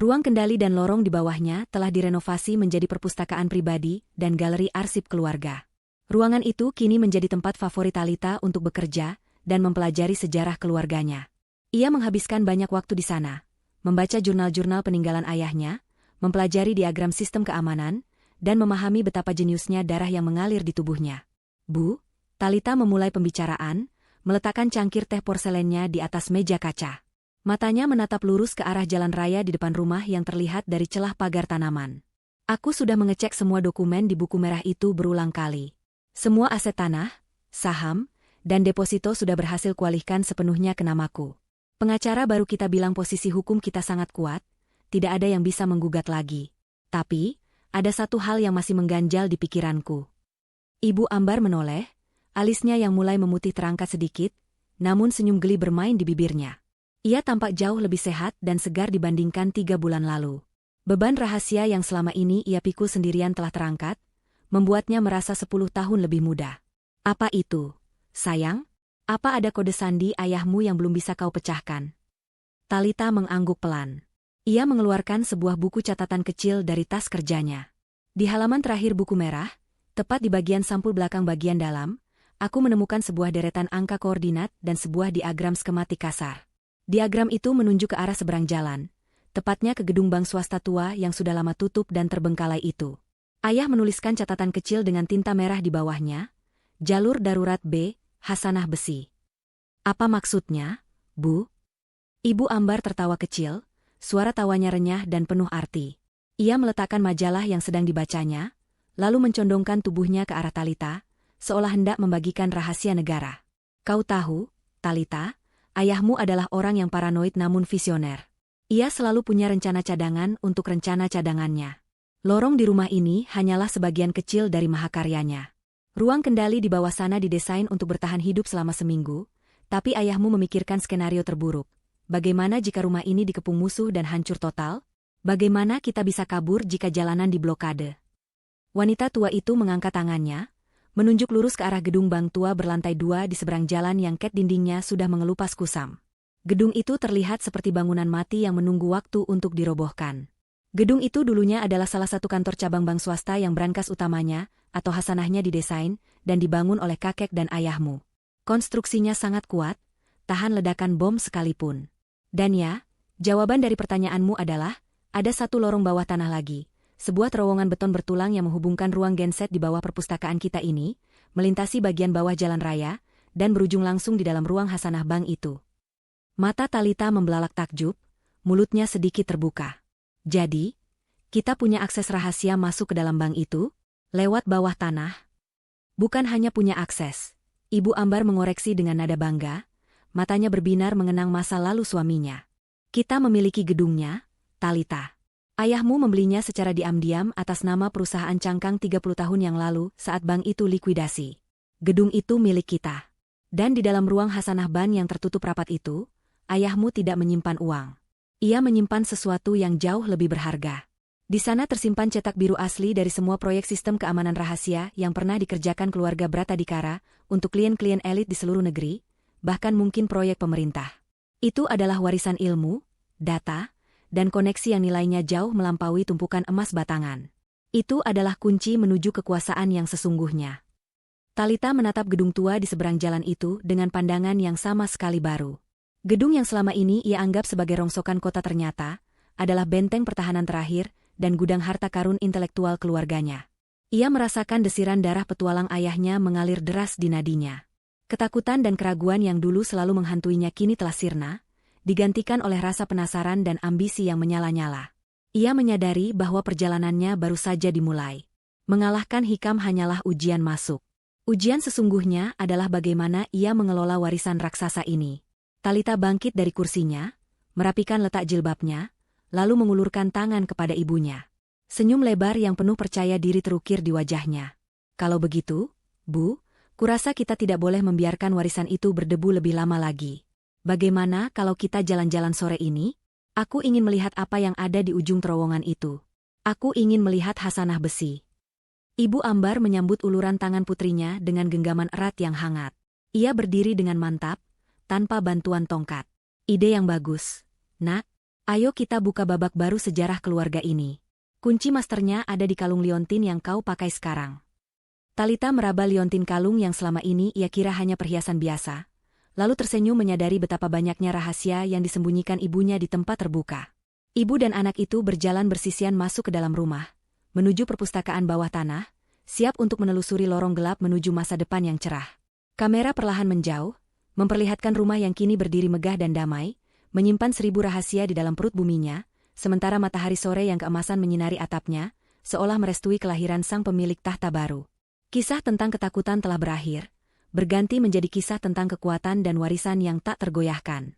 Ruang kendali dan lorong di bawahnya telah direnovasi menjadi perpustakaan pribadi dan galeri arsip keluarga. Ruangan itu kini menjadi tempat favorit Talita untuk bekerja dan mempelajari sejarah keluarganya. Ia menghabiskan banyak waktu di sana, membaca jurnal-jurnal peninggalan ayahnya, mempelajari diagram sistem keamanan, dan memahami betapa jeniusnya darah yang mengalir di tubuhnya. Bu, Talita memulai pembicaraan, meletakkan cangkir teh porselennya di atas meja kaca. Matanya menatap lurus ke arah jalan raya di depan rumah yang terlihat dari celah pagar tanaman. Aku sudah mengecek semua dokumen di buku merah itu berulang kali. Semua aset tanah, saham, dan deposito sudah berhasil kualihkan sepenuhnya ke namaku. Pengacara baru kita bilang posisi hukum kita sangat kuat, tidak ada yang bisa menggugat lagi. Tapi, ada satu hal yang masih mengganjal di pikiranku. Ibu Ambar menoleh, alisnya yang mulai memutih terangkat sedikit, namun senyum geli bermain di bibirnya. Ia tampak jauh lebih sehat dan segar dibandingkan 3 bulan lalu. Beban rahasia yang selama ini ia pikul sendirian telah terangkat, membuatnya merasa 10 tahun lebih muda. Apa itu, sayang? Apa ada kode sandi ayahmu yang belum bisa kau pecahkan? Talita mengangguk pelan. Ia mengeluarkan sebuah buku catatan kecil dari tas kerjanya. Di halaman terakhir buku merah, tepat di bagian sampul belakang bagian dalam, aku menemukan sebuah deretan angka koordinat dan sebuah diagram skematik kasar. Diagram itu menunjuk ke arah seberang jalan, tepatnya ke gedung bank swasta tua yang sudah lama tutup dan terbengkalai itu. Ayah menuliskan catatan kecil dengan tinta merah di bawahnya, jalur darurat B, Hasanah Besi. Apa maksudnya, Bu? Ibu Ambar tertawa kecil, suara tawanya renyah dan penuh arti. Ia meletakkan majalah yang sedang dibacanya, lalu mencondongkan tubuhnya ke arah Talita, seolah hendak membagikan rahasia negara. Kau tahu, Talita, ayahmu adalah orang yang paranoid namun visioner. Ia selalu punya rencana cadangan untuk rencana cadangannya. Lorong di rumah ini hanyalah sebagian kecil dari mahakaryanya. Ruang kendali di bawah sana didesain untuk bertahan hidup selama seminggu, tapi ayahmu memikirkan skenario terburuk. Bagaimana jika rumah ini dikepung musuh dan hancur total? Bagaimana kita bisa kabur jika jalanan diblokade? Wanita tua itu mengangkat tangannya, menunjuk lurus ke arah gedung bank tua berlantai 2 di seberang jalan yang cat dindingnya sudah mengelupas kusam. Gedung itu terlihat seperti bangunan mati yang menunggu waktu untuk dirobohkan. Gedung itu dulunya adalah salah satu kantor cabang bank swasta yang brankas utamanya, atau Hasanahnya didesain, dan dibangun oleh kakek dan ayahmu. Konstruksinya sangat kuat, tahan ledakan bom sekalipun. Dan ya, jawaban dari pertanyaanmu adalah, ada satu lorong bawah tanah lagi. Sebuah terowongan beton bertulang yang menghubungkan ruang genset di bawah perpustakaan kita ini, melintasi bagian bawah jalan raya, dan berujung langsung di dalam ruang Hasanah Bank itu. Mata Talita membelalak takjub, mulutnya sedikit terbuka. Jadi, kita punya akses rahasia masuk ke dalam bank itu, lewat bawah tanah. Bukan hanya punya akses, Ibu Ambar mengoreksi dengan nada bangga, matanya berbinar mengenang masa lalu suaminya. Kita memiliki gedungnya, Talita. Ayahmu membelinya secara diam-diam atas nama perusahaan cangkang 30 tahun yang lalu saat bank itu likuidasi. Gedung itu milik kita. Dan di dalam ruang Hasanah Bank yang tertutup rapat itu, ayahmu tidak menyimpan uang. Ia menyimpan sesuatu yang jauh lebih berharga. Di sana tersimpan cetak biru asli dari semua proyek sistem keamanan rahasia yang pernah dikerjakan keluarga Bratadikara untuk klien-klien elit di seluruh negeri, bahkan mungkin proyek pemerintah. Itu adalah warisan ilmu, data, dan koneksi yang nilainya jauh melampaui tumpukan emas batangan. Itu adalah kunci menuju kekuasaan yang sesungguhnya. Talita menatap gedung tua di seberang jalan itu dengan pandangan yang sama sekali baru. Gedung yang selama ini ia anggap sebagai rongsokan kota ternyata adalah benteng pertahanan terakhir dan gudang harta karun intelektual keluarganya. Ia merasakan desiran darah petualang ayahnya mengalir deras di nadinya. Ketakutan dan keraguan yang dulu selalu menghantuinya kini telah sirna, digantikan oleh rasa penasaran dan ambisi yang menyala-nyala. Ia menyadari bahwa perjalanannya baru saja dimulai. Mengalahkan Hikam hanyalah ujian masuk. Ujian sesungguhnya adalah bagaimana ia mengelola warisan raksasa ini. Talita bangkit dari kursinya, merapikan letak jilbabnya, lalu mengulurkan tangan kepada ibunya. Senyum lebar yang penuh percaya diri terukir di wajahnya. Kalau begitu, Bu, kurasa kita tidak boleh membiarkan warisan itu berdebu lebih lama lagi. Bagaimana kalau kita jalan-jalan sore ini? Aku ingin melihat apa yang ada di ujung terowongan itu. Aku ingin melihat Hasanah Besi. Ibu Ambar menyambut uluran tangan putrinya dengan genggaman erat yang hangat. Ia berdiri dengan mantap, tanpa bantuan tongkat. Ide yang bagus, Nak. Ayo kita buka babak baru sejarah keluarga ini. Kunci masternya ada di kalung liontin yang kau pakai sekarang. Talita meraba liontin kalung yang selama ini ia kira hanya perhiasan biasa. Lalu tersenyum menyadari betapa banyaknya rahasia yang disembunyikan ibunya di tempat terbuka. Ibu dan anak itu berjalan bersisian masuk ke dalam rumah, menuju perpustakaan bawah tanah, siap untuk menelusuri lorong gelap menuju masa depan yang cerah. Kamera perlahan menjauh, memperlihatkan rumah yang kini berdiri megah dan damai, menyimpan 1000 rahasia di dalam perut buminya, sementara matahari sore yang keemasan menyinari atapnya, seolah merestui kelahiran sang pemilik tahta baru. Kisah tentang ketakutan telah berakhir, berganti menjadi kisah tentang kekuatan dan warisan yang tak tergoyahkan.